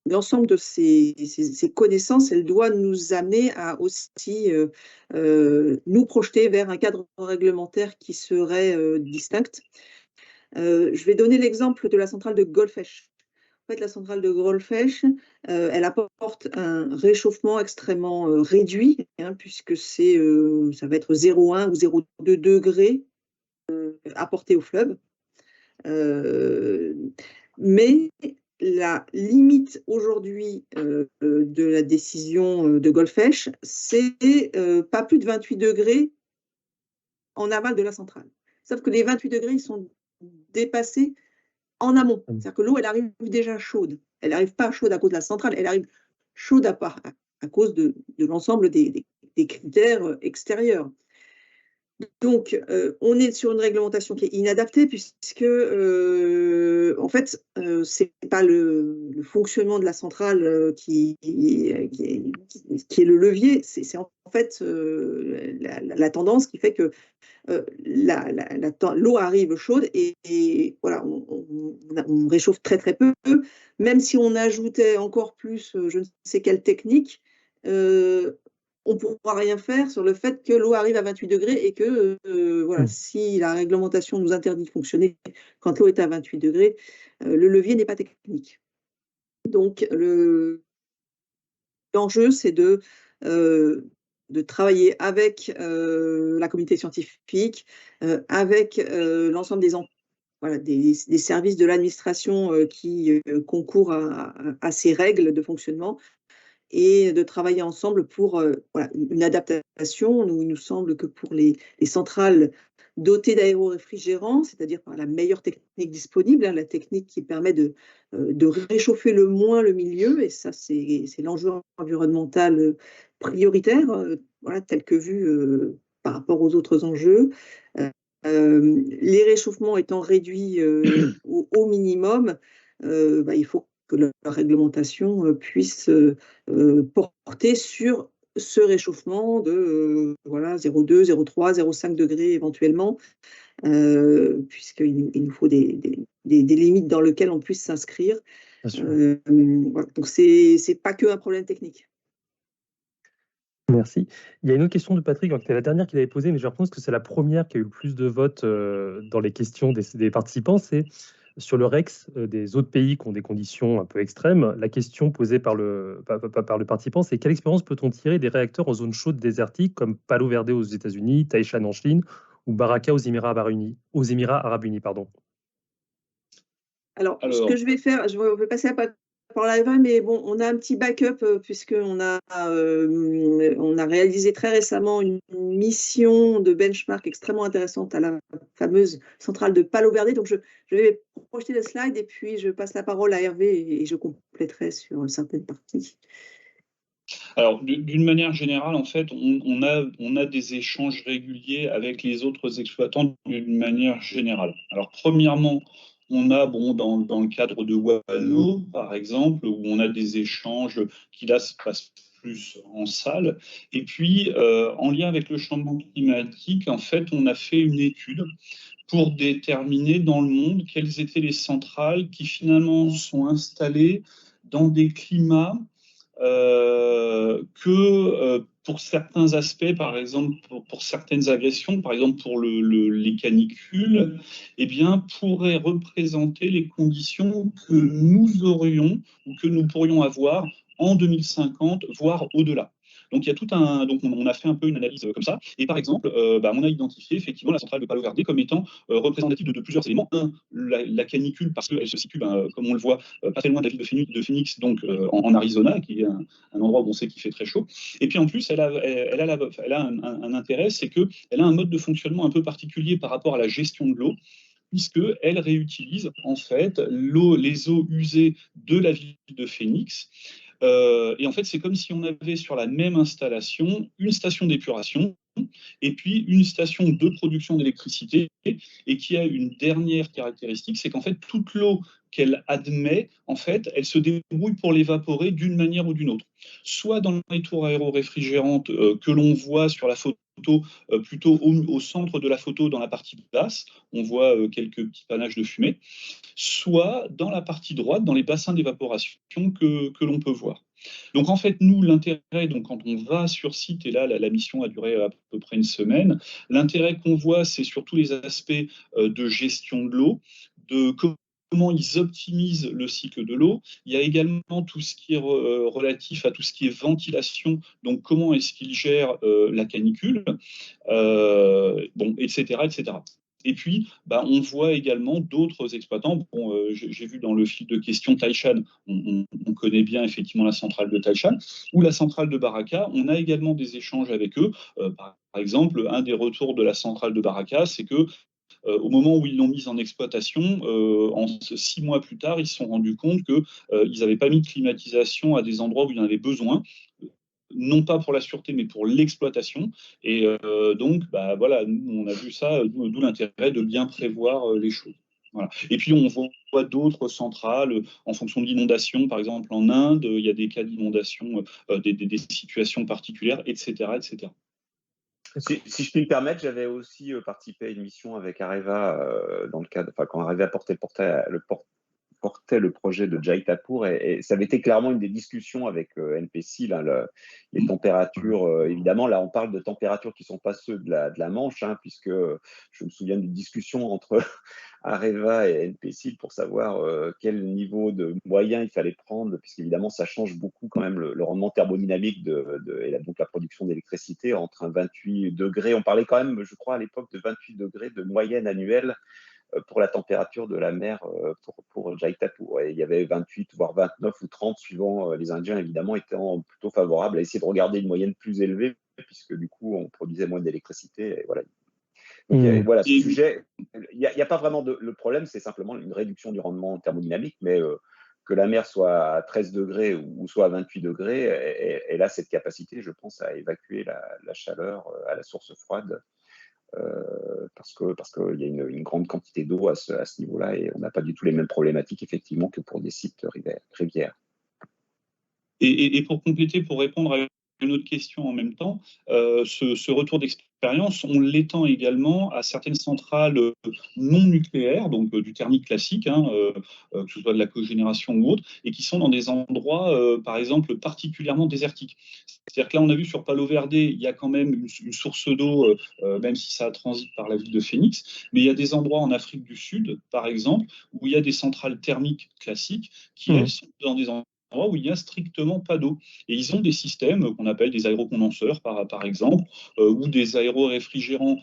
Speaker 3: l'ensemble de ces connaissances, elle doit nous amener à aussi nous projeter vers un cadre réglementaire qui serait distinct. Je vais donner l'exemple de la centrale de Golfech. En fait, la centrale de Golfech, elle apporte un réchauffement extrêmement réduit, hein, puisque ça va être 0,1 ou 0,2 degrés apportés au fleuve. Mais la limite aujourd'hui de la décision de Golfech, c'est pas plus de 28 degrés en aval de la centrale. Sauf que les 28 degrés, ils sont dépassés en amont. C'est-à-dire que l'eau, elle arrive déjà chaude. Elle n'arrive pas chaude à cause de la centrale, elle arrive chaude à cause de l'ensemble des critères extérieurs. Donc, on est sur une réglementation qui est inadaptée puisque, en fait, c'est pas le fonctionnement de la centrale qui est le levier, c'est en fait la tendance qui fait que l'eau arrive chaude et voilà, on réchauffe très très peu. Même si on ajoutait encore plus, je ne sais quelle technique, on ne pourra rien faire sur le fait que l'eau arrive à 28 degrés et que voilà, si la réglementation nous interdit de fonctionner quand l'eau est à 28 degrés, le levier n'est pas technique. Donc l'enjeu, c'est de travailler avec la communauté scientifique, avec l'ensemble des services de l'administration qui concourent à ces règles de fonctionnement et de travailler ensemble pour voilà, une adaptation. Il nous semble que pour les centrales dotées d'aéroréfrigérants, c'est-à-dire par la meilleure technique disponible, la technique qui permet de réchauffer le moins le milieu, et ça c'est l'enjeu environnemental prioritaire, voilà, tel que vu par rapport aux autres enjeux. Les réchauffements étant réduits au minimum, il faut que la réglementation puisse porter sur ce réchauffement de voilà, 0,2, 0,3, 0,5 degrés éventuellement, puisqu'il nous faut des limites dans lesquelles on puisse s'inscrire. Voilà. Donc, c'est pas que un problème technique.
Speaker 2: Merci. Il y a une autre question de Patrick, c'était la dernière qu'il avait posée, mais je pense que c'est la première qui a eu le plus de votes dans les questions des participants. C'est sur le REX des autres pays qui ont des conditions un peu extrêmes. La question posée par le participant, c'est quelle expérience peut-on tirer des réacteurs en zone chaude désertique comme Palo Verde aux États-Unis, Taishan en Chine ou Baraka aux Émirats Arabes Unis, pardon.
Speaker 3: Alors, ce que je vais faire, je vais passer par la Eva, mais bon, on a un petit backup puisqu'on a réalisé très récemment une mission de benchmark extrêmement intéressante à la fameuse centrale de Palo Verde. Donc, je vais projeter le slide et puis je passe la parole à Hervé et je compléterai sur certaines parties.
Speaker 4: Alors, d'une manière générale, en fait, on a des échanges réguliers avec les autres exploitants d'une manière générale. Alors, premièrement, on a, dans le cadre de Wano, par exemple, où on a des échanges qui, là, se passent plus en salle. Et puis, en lien avec le changement climatique, en fait, on a fait une étude pour déterminer dans le monde quelles étaient les centrales qui, finalement, sont installées dans des climats que pour certains aspects, par exemple pour certaines agressions, par exemple pour les canicules, eh bien, pourraient représenter les conditions que nous aurions ou que nous pourrions avoir en 2050, voire au-delà. Donc, il y a donc on a fait un peu une analyse comme ça. Et par exemple, on a identifié effectivement la centrale de Palo Verde comme étant représentative de plusieurs éléments. Un, la canicule, parce qu'elle se situe, comme on le voit, pas très loin de la ville de Phoenix, donc en Arizona, qui est un endroit où on sait qu'il fait très chaud. Et puis en plus, elle a un intérêt, c'est qu'elle a un mode de fonctionnement un peu particulier par rapport à la gestion de l'eau, puisqu'elle réutilise en fait les eaux usées de la ville de Phoenix. Et en fait, c'est comme si on avait sur la même installation une station d'épuration et puis une station de production d'électricité, et qui a une dernière caractéristique, c'est qu'en fait, toute l'eau qu'elle admet, en fait, elle se débrouille pour l'évaporer d'une manière ou d'une autre. Soit dans les tours aéroréfrigérantes que l'on voit sur la photo, plutôt au centre de la photo, dans la partie basse, on voit quelques petits panaches de fumée, soit dans la partie droite, dans les bassins d'évaporation que l'on peut voir. Donc en fait, nous, l'intérêt, donc quand on va sur site, et là, la mission a duré à peu près une semaine, l'intérêt qu'on voit, c'est sur tous les aspects de gestion de l'eau, de comment ils optimisent le cycle de l'eau. Il y a également tout ce qui est relatif à tout ce qui est ventilation, donc comment est-ce qu'ils gèrent la canicule, etc., etc. Et puis, on voit également d'autres exploitants. J'ai vu dans le fil de questions Taishan, on connaît bien effectivement la centrale de Taishan, ou la centrale de Baraka. On a également des échanges avec eux. Par exemple, un des retours de la centrale de Baraka, c'est que au moment où ils l'ont mise en exploitation, 6 mois plus tard, ils se sont rendus compte qu'ils n'avaient pas mis de climatisation à des endroits où il y en avait besoin. non pas pour la sûreté, mais pour l'exploitation. Et donc, bah, voilà, nous, on a vu ça, d'où l'intérêt de bien prévoir les choses. Voilà. Et puis, on voit d'autres centrales en fonction de l'inondation. Par exemple, en Inde, il y a des cas d'inondation, des situations particulières, etc., etc.
Speaker 5: Si je puis me permettre, j'avais aussi participé à une mission avec Areva dans le cadre, enfin, quand Areva portait le projet de Jaitapur, et ça avait été clairement une des discussions avec NPC, là, les températures. Évidemment, là, on parle de températures qui ne sont pas ceux de la Manche, hein, puisque je me souviens d'une discussion entre Areva et NPC pour savoir quel niveau de moyen il fallait prendre, puisqu'évidemment, ça change beaucoup quand même le rendement thermodynamique et donc la production d'électricité entre un 28 degrés. On parlait quand même, je crois, à l'époque de 28 degrés de moyenne annuelle pour la température de la mer pour Jaitapur. Et il y avait 28, voire 29 ou 30, suivant les Indiens, évidemment, étant plutôt favorables à essayer de regarder une moyenne plus élevée, puisque du coup, on produisait moins d'électricité. Et voilà. Donc, voilà, ce sujet, il n'y a pas vraiment le problème, c'est simplement une réduction du rendement thermodynamique, mais que la mer soit à 13 degrés ou soit à 28 degrés, elle a cette capacité, je pense, à évacuer la chaleur à la source froide. Parce qu'il y a une grande quantité d'eau à ce niveau-là, et on n'a pas du tout les mêmes problématiques, effectivement, que pour des sites rivières.
Speaker 4: Et pour compléter, pour répondre à une autre question en même temps, ce retour d'expérience, on l'étend également à certaines centrales non nucléaires, donc du thermique classique, hein, que ce soit de la cogénération ou autre, et qui sont dans des endroits, par exemple, particulièrement désertiques. C'est-à-dire que là, on a vu sur Palo Verde, il y a quand même une source d'eau, même si ça transite par la ville de Phoenix, mais il y a des endroits en Afrique du Sud, par exemple, où il y a des centrales thermiques classiques qui, elles, sont dans des endroits où il n'y a strictement pas d'eau. Et ils ont des systèmes qu'on appelle des aérocondenseurs, par exemple, ou des aéroréfrigérants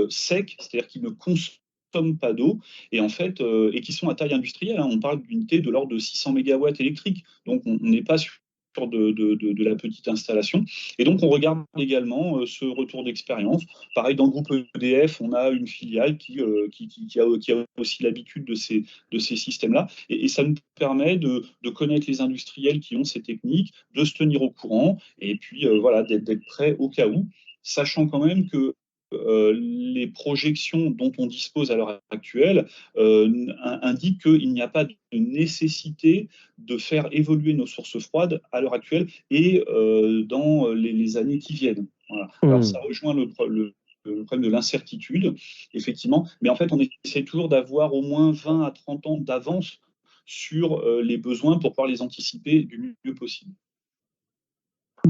Speaker 4: secs, c'est-à-dire qui ne consomment pas d'eau, et en fait, et qui sont à taille industrielle, hein. On parle d'unités de l'ordre de 600 MW électriques. Donc, on n'est pas sur de la petite installation. Et donc, on regarde également ce retour d'expérience. Pareil, dans le groupe EDF, on a une filiale qui a aussi l'habitude de ces systèmes-là. Et ça nous permet de connaître les industriels qui ont ces techniques, de se tenir au courant, et puis voilà, d'être prêt au cas où, sachant quand même que les projections dont on dispose à l'heure actuelle indiquent qu'il n'y a pas de nécessité de faire évoluer nos sources froides à l'heure actuelle et dans les années qui viennent. Voilà. Alors ça rejoint le problème de l'incertitude, effectivement, mais en fait on essaie toujours d'avoir au moins 20 à 30 ans d'avance sur les besoins pour pouvoir les anticiper du mieux possible.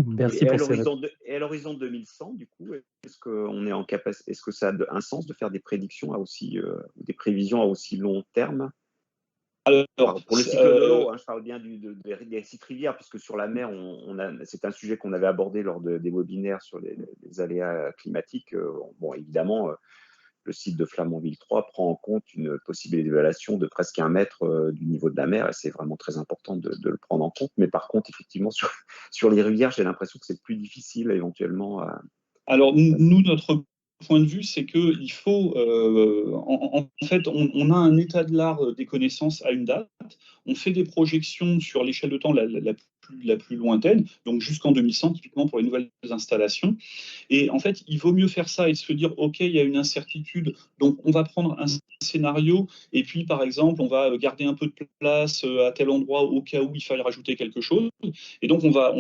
Speaker 2: Merci pour ces
Speaker 5: Et à l'horizon 2100, du coup, est-ce que ça a un sens de faire des prédictions des prévisions à aussi long terme?
Speaker 4: Alors,
Speaker 5: pour le cycle de l'eau, hein, je parle bien des sites rivières, puisque sur la mer, c'est un sujet qu'on avait abordé lors des webinaires sur les aléas climatiques. Bon, évidemment, le site de Flamanville 3 prend en compte une possible élévation de presque 1 mètre du niveau de la mer, et c'est vraiment très important de le prendre en compte. Mais par contre, effectivement, sur les rivières, j'ai l'impression que c'est plus difficile éventuellement.
Speaker 4: Alors, nous, notre point de vue, c'est qu'il faut, en fait, on a un état de l'art des connaissances à une date, on fait des projections sur l'échelle de temps la plus lointaine, donc jusqu'en 2100, typiquement pour les nouvelles installations. Et en fait, il vaut mieux faire ça et se dire, OK, il y a une incertitude, donc on va prendre un scénario, et puis par exemple, on va garder un peu de place à tel endroit au cas où il faille rajouter quelque chose. Et donc, on va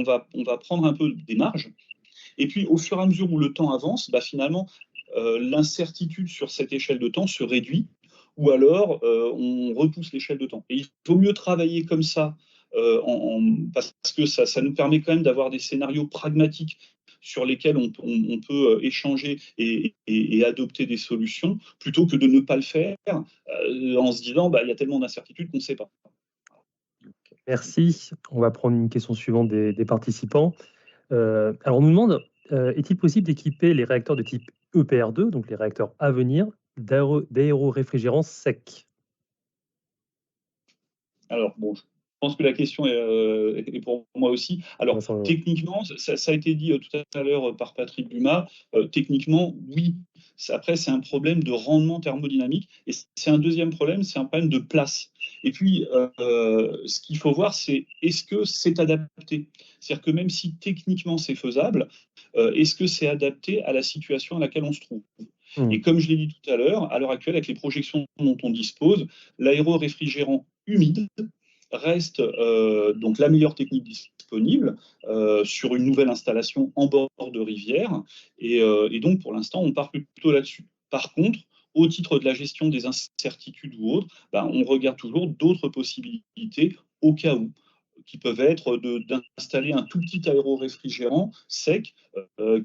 Speaker 4: prendre un peu des marges. Et puis, au fur et à mesure où le temps avance, bah, finalement, l'incertitude sur cette échelle de temps se réduit, ou alors on repousse l'échelle de temps. Et il vaut mieux travailler comme ça, parce que ça nous permet quand même d'avoir des scénarios pragmatiques sur lesquels on peut échanger et adopter des solutions, plutôt que de ne pas le faire en se disant bah, il y a tellement d'incertitudes qu'on ne sait pas.
Speaker 2: Merci. On va prendre une question suivante des participants. Alors, on nous demande, est-il possible d'équiper les réacteurs de type EPR2, donc les réacteurs à venir, d'aéroréfrigérants secs?
Speaker 4: Alors, bon, pense que la question est pour moi aussi. Alors, techniquement, ça a été dit tout à l'heure par Patrick Dumas, techniquement, oui. Après, c'est un problème de rendement thermodynamique. Et c'est un deuxième problème, c'est un problème de place. Et puis, ce qu'il faut voir, c'est est-ce que c'est adapté? C'est-à-dire que même si techniquement c'est faisable, est-ce que c'est adapté à la situation à laquelle on se trouve? Et comme je l'ai dit tout à l'heure actuelle, avec les projections dont on dispose, l'aéroréfrigérant humide reste donc la meilleure technique disponible sur une nouvelle installation en bord de rivière. Et donc, pour l'instant, on part plutôt là-dessus. Par contre, au titre de la gestion des incertitudes ou autres, on regarde toujours d'autres possibilités au cas où, qui peuvent être d'installer un tout petit aéroréfrigérant sec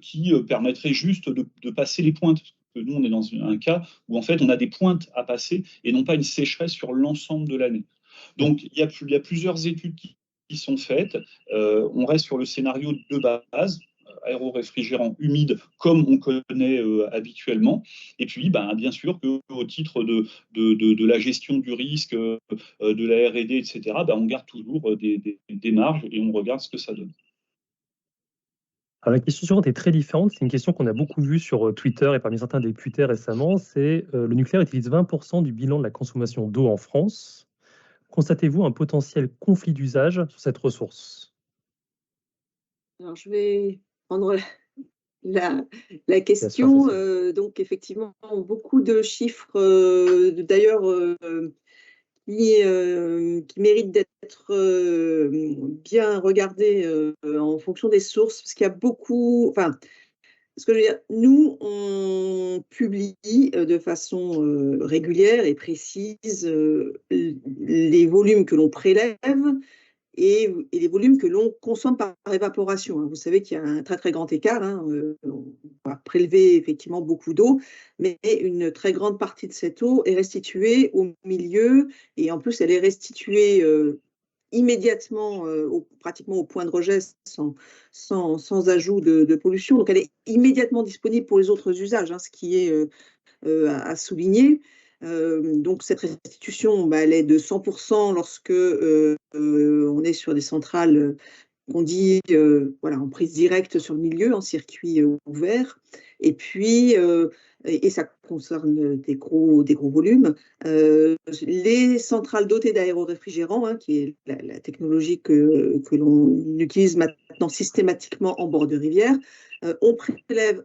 Speaker 4: qui permettrait juste de passer les pointes. Parce que nous, on est dans un cas où en fait, on a des pointes à passer et non pas une sécheresse sur l'ensemble de l'année. Donc, il y a plusieurs études qui sont faites. On reste sur le scénario de base, aéroréfrigérant humide comme on connaît habituellement. Et puis, bien sûr, qu'au titre de la gestion du risque, de la R&D, etc., on garde toujours des marges et on regarde ce que ça donne.
Speaker 2: Alors, la question suivante est très différente. C'est une question qu'on a beaucoup vue sur Twitter et parmi certains députés récemment. C'est le nucléaire utilise 20% du bilan de la consommation d'eau en France. Constatez-vous un potentiel conflit d'usage sur cette ressource?
Speaker 3: Alors, je vais prendre la question. Donc, effectivement, beaucoup de chiffres, d'ailleurs, qui méritent d'être bien regardés en fonction des sources, parce qu'il y a beaucoup. Enfin, ce que je veux dire, nous, on publie de façon régulière et précise les volumes que l'on prélève et les volumes que l'on consomme par évaporation. Vous savez qu'il y a un très très grand écart. On va prélever effectivement beaucoup d'eau, mais une très grande partie de cette eau est restituée au milieu et en plus elle est restituée immédiatement, pratiquement au point de rejet, sans ajout de pollution. Donc elle est immédiatement disponible pour les autres usages, ce qui est à souligner. Donc cette restitution, elle est de 100% lorsque on est sur des centrales qu'on dit en prise directe sur le milieu, en circuit ouvert. Et puis, et ça concerne des gros volumes, les centrales dotées d'aéroréfrigérants, qui est la technologie que l'on utilise maintenant systématiquement en bord de rivière, on prélève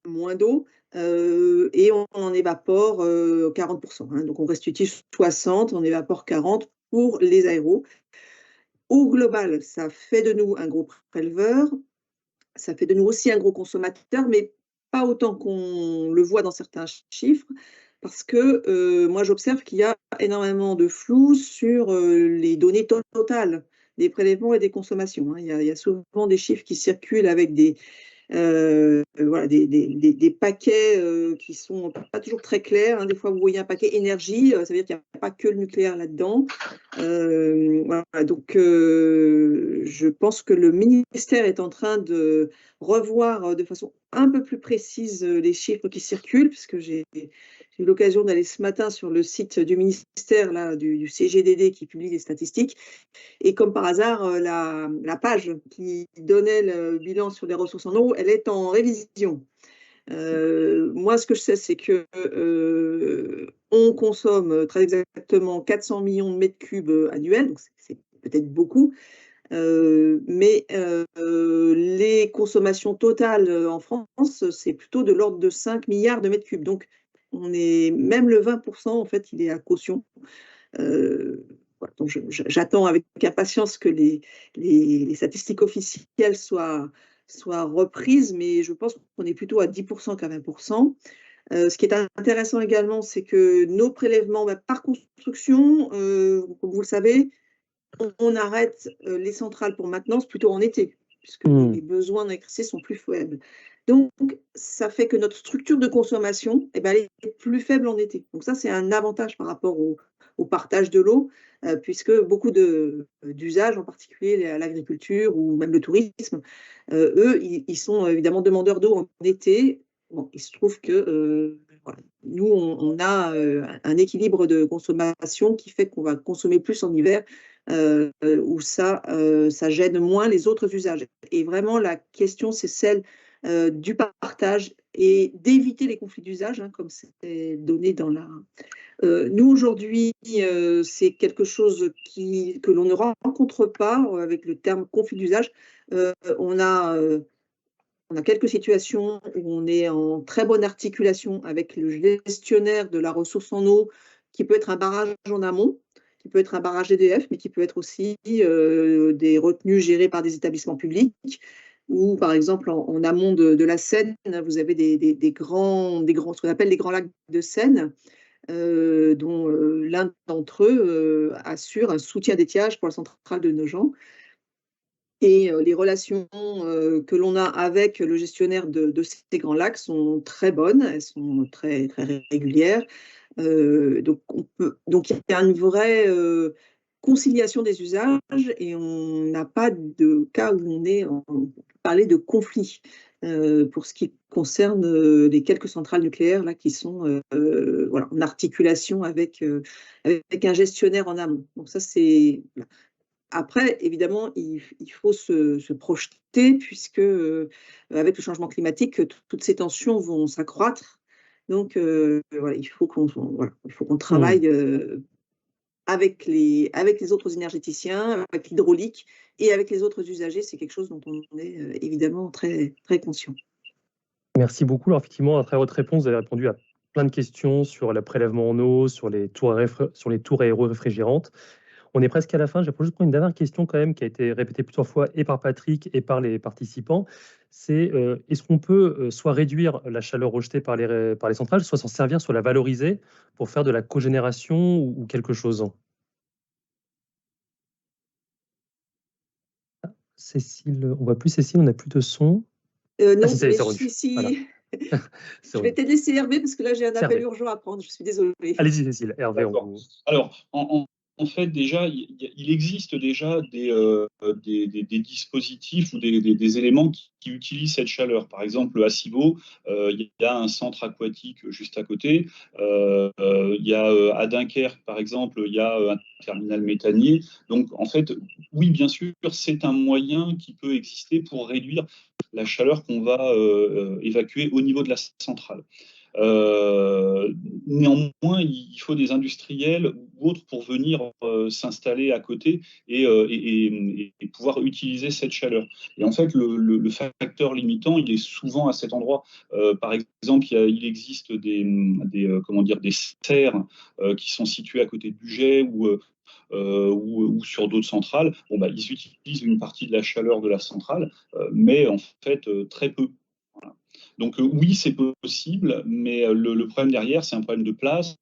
Speaker 3: moins d'eau et on en évapore 40%. Donc on restitue 60, on évapore 40 pour les aéros. Au global, ça fait de nous un gros préleveur, ça fait de nous aussi un gros consommateur, mais pas autant qu'on le voit dans certains chiffres, parce que moi j'observe qu'il y a énormément de flou sur les données totales des prélèvements et des consommations. Il y a souvent des chiffres qui circulent avec des paquets qui sont pas toujours très clairs. Des fois, vous voyez un paquet énergie, ça veut dire qu'il n'y a pas que le nucléaire là-dedans. Donc, je pense que le ministère est en train de revoir de façon un peu plus précise les chiffres qui circulent, puisque j'ai eu l'occasion d'aller ce matin sur le site du ministère, là, du CGDD, qui publie les statistiques. Et comme par hasard, la page qui donnait le bilan sur les ressources en eau, elle est en révision. Moi, ce que je sais, c'est que on consomme très exactement 400 millions de mètres cubes annuels, donc c'est peut-être beaucoup, mais les consommations totales en France, c'est plutôt de l'ordre de 5 milliards de mètres cubes. Donc, on est même le 20%, en fait, il est à caution. Donc j'attends avec impatience que les statistiques officielles soient reprises, mais je pense qu'on est plutôt à 10% qu'à 20%. Ce qui est intéressant également, c'est que nos prélèvements, par construction, comme vous le savez, on arrête les centrales pour maintenance plutôt en été, puisque les besoins d'électricité sont plus faibles. Donc, ça fait que notre structure de consommation, elle est plus faible en été. Donc ça, c'est un avantage par rapport au partage de l'eau, puisque beaucoup d'usages, en particulier l'agriculture ou même le tourisme, eux, ils sont évidemment demandeurs d'eau en été. Bon, il se trouve que nous, on a un équilibre de consommation qui fait qu'on va consommer plus en hiver où ça gêne moins les autres usages. Et vraiment, la question, c'est celle du partage et d'éviter les conflits d'usage, hein, comme c'est donné dans la... nous, aujourd'hui, c'est quelque chose que l'on ne rencontre pas avec le terme conflit d'usage. On a quelques situations où on est en très bonne articulation avec le gestionnaire de la ressource en eau, qui peut être un barrage en amont, qui peut être un barrage EDF, mais qui peut être aussi des retenues gérées par des établissements publics, ou par exemple en amont de la Seine, vous avez des grands, ce qu'on appelle les grands lacs de Seine, dont l'un d'entre eux assure un soutien d'étiage pour la centrale de Nogent. Et les relations que l'on a avec le gestionnaire de ces grands lacs sont très bonnes, elles sont très, très régulières. Donc il y a une vraie conciliation des usages et on n'a pas de cas où on peut parler de conflit pour ce qui concerne les quelques centrales nucléaires là, qui sont voilà, en articulation avec un gestionnaire en amont. Donc ça, c'est... Voilà. Après, évidemment, il faut se projeter puisque, avec le changement climatique, toutes ces tensions vont s'accroître. Donc, voilà, il faut qu'on travaille avec les autres énergéticiens, avec l'hydraulique et avec les autres usagers. C'est quelque chose dont on est évidemment très, très conscient.
Speaker 2: Merci beaucoup. Alors, effectivement, à travers votre réponse, vous avez répondu à plein de questions sur le prélèvement en eau, sur les tours aéro-réfrigérantes. On est presque à la fin. Je vais juste prendre une dernière question quand même qui a été répétée plusieurs fois et par Patrick et par les participants. C'est est-ce qu'on peut soit réduire la chaleur rejetée par les centrales, soit s'en servir, soit la valoriser pour faire de la cogénération ou quelque chose? Ah, Cécile, on voit plus Cécile, on n'a plus de son.
Speaker 3: Non,
Speaker 2: Si, ça y est, c'est revenu. Voilà.
Speaker 3: Je vais peut-être laisser Hervé parce que là j'ai un appel
Speaker 2: Hervé.
Speaker 3: urgent à prendre. Je suis désolée.
Speaker 2: Allez-y Cécile, Hervé, on vous...
Speaker 4: Alors, en fait, déjà, il existe déjà des dispositifs ou des éléments qui utilisent cette chaleur. Par exemple, à Civaux, il y a un centre aquatique juste à côté. Il y a à Dunkerque, par exemple, il y a un terminal méthanier. Donc, en fait, oui, bien sûr, c'est un moyen qui peut exister pour réduire la chaleur qu'on va évacuer au niveau de la centrale. Néanmoins, il faut des industriels ou autres pour venir s'installer à côté et pouvoir utiliser cette chaleur. Et en fait, le facteur limitant, il est souvent à cet endroit. Par exemple, il existe des serres qui sont situées à côté de Bugey ou sur d'autres centrales. Bon, bah, ils utilisent une partie de la chaleur de la centrale, mais en fait, très peu. Voilà. Donc oui, c'est possible, mais le problème derrière, c'est un problème de place,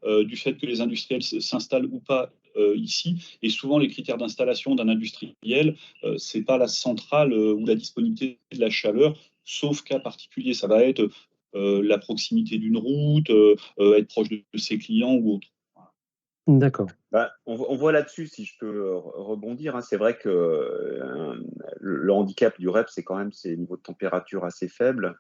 Speaker 4: du fait que les industriels s'installent ou pas ici. Et souvent, les critères d'installation d'un industriel, c'est pas la centrale ou la disponibilité de la chaleur, sauf cas particulier. Ça va être la proximité d'une route, être proche de ses clients ou autre.
Speaker 2: D'accord.
Speaker 5: Bah, on voit là-dessus, si je peux rebondir, hein, c'est vrai que le handicap du REP, c'est quand même ces niveaux de température assez faibles.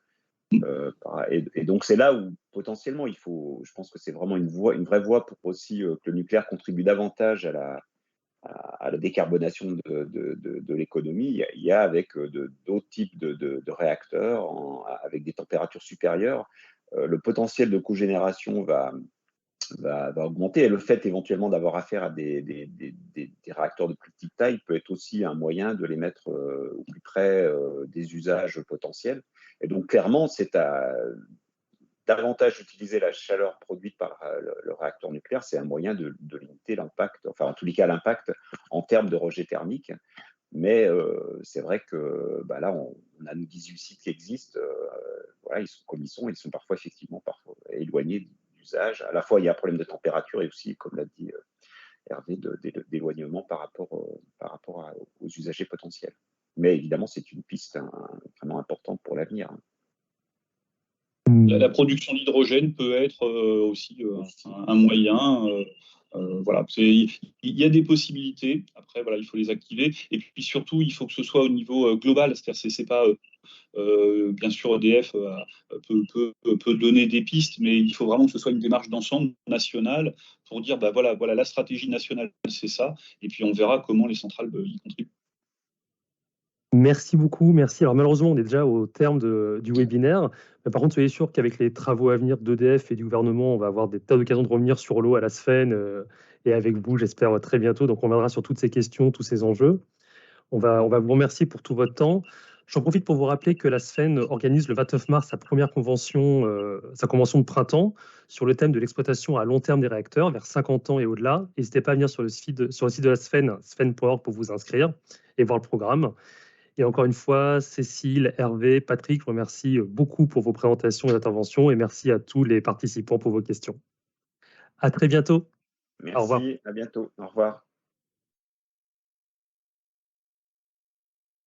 Speaker 5: Et donc c'est là où potentiellement je pense que c'est vraiment une vraie voie pour aussi que le nucléaire contribue davantage à la décarbonation de l'économie. Il y a avec d'autres types de réacteurs avec des températures supérieures, le potentiel de cogénération va augmenter. Et le fait éventuellement d'avoir affaire à des réacteurs de plus petite taille peut être aussi un moyen de les mettre au plus près des usages potentiels. Et donc clairement, c'est davantage utiliser la chaleur produite par le réacteur nucléaire, c'est un moyen de limiter l'impact, enfin en tous les cas l'impact en termes de rejet thermique. Mais c'est vrai que là, on a nos 18 sites qui existent, voilà, ils sont comme ils sont parfois effectivement éloignés d'usage. À la fois, il y a un problème de température et aussi, comme l'a dit Hervé, d'éloignement par rapport aux usagers potentiels. Mais évidemment, c'est une piste vraiment importante pour l'avenir.
Speaker 4: La production d'hydrogène peut être aussi un moyen. Voilà, il y a des possibilités. Après, voilà, il faut les activer. Et puis surtout, il faut que ce soit au niveau global. C'est-à-dire, c'est pas Bien sûr, EDF peut donner des pistes, mais il faut vraiment que ce soit une démarche d'ensemble nationale pour dire, bah voilà, la stratégie nationale, c'est ça, et puis on verra comment les centrales y contribuent.
Speaker 2: Merci beaucoup, merci. Alors malheureusement, on est déjà au terme du webinaire. Mais par contre, soyez sûr qu'avec les travaux à venir d'EDF et du gouvernement, on va avoir des tas d'occasions de revenir sur l'eau à la SFEN et avec vous, j'espère, très bientôt. Donc on reviendra sur toutes ces questions, tous ces enjeux. On va vous remercier pour tout votre temps. J'en profite pour vous rappeler que la SFEN organise le 29 mars sa première convention, sa convention de printemps sur le thème de l'exploitation à long terme des réacteurs, vers 50 ans et au-delà. N'hésitez pas à venir sur le site de la SFEN, sfen.org, pour vous inscrire et voir le programme. Et encore une fois, Cécile, Hervé, Patrick, je vous remercie beaucoup pour vos présentations et interventions et merci à tous les participants pour vos questions. À très bientôt.
Speaker 5: Merci,
Speaker 2: Au revoir.
Speaker 5: à bientôt. Au revoir.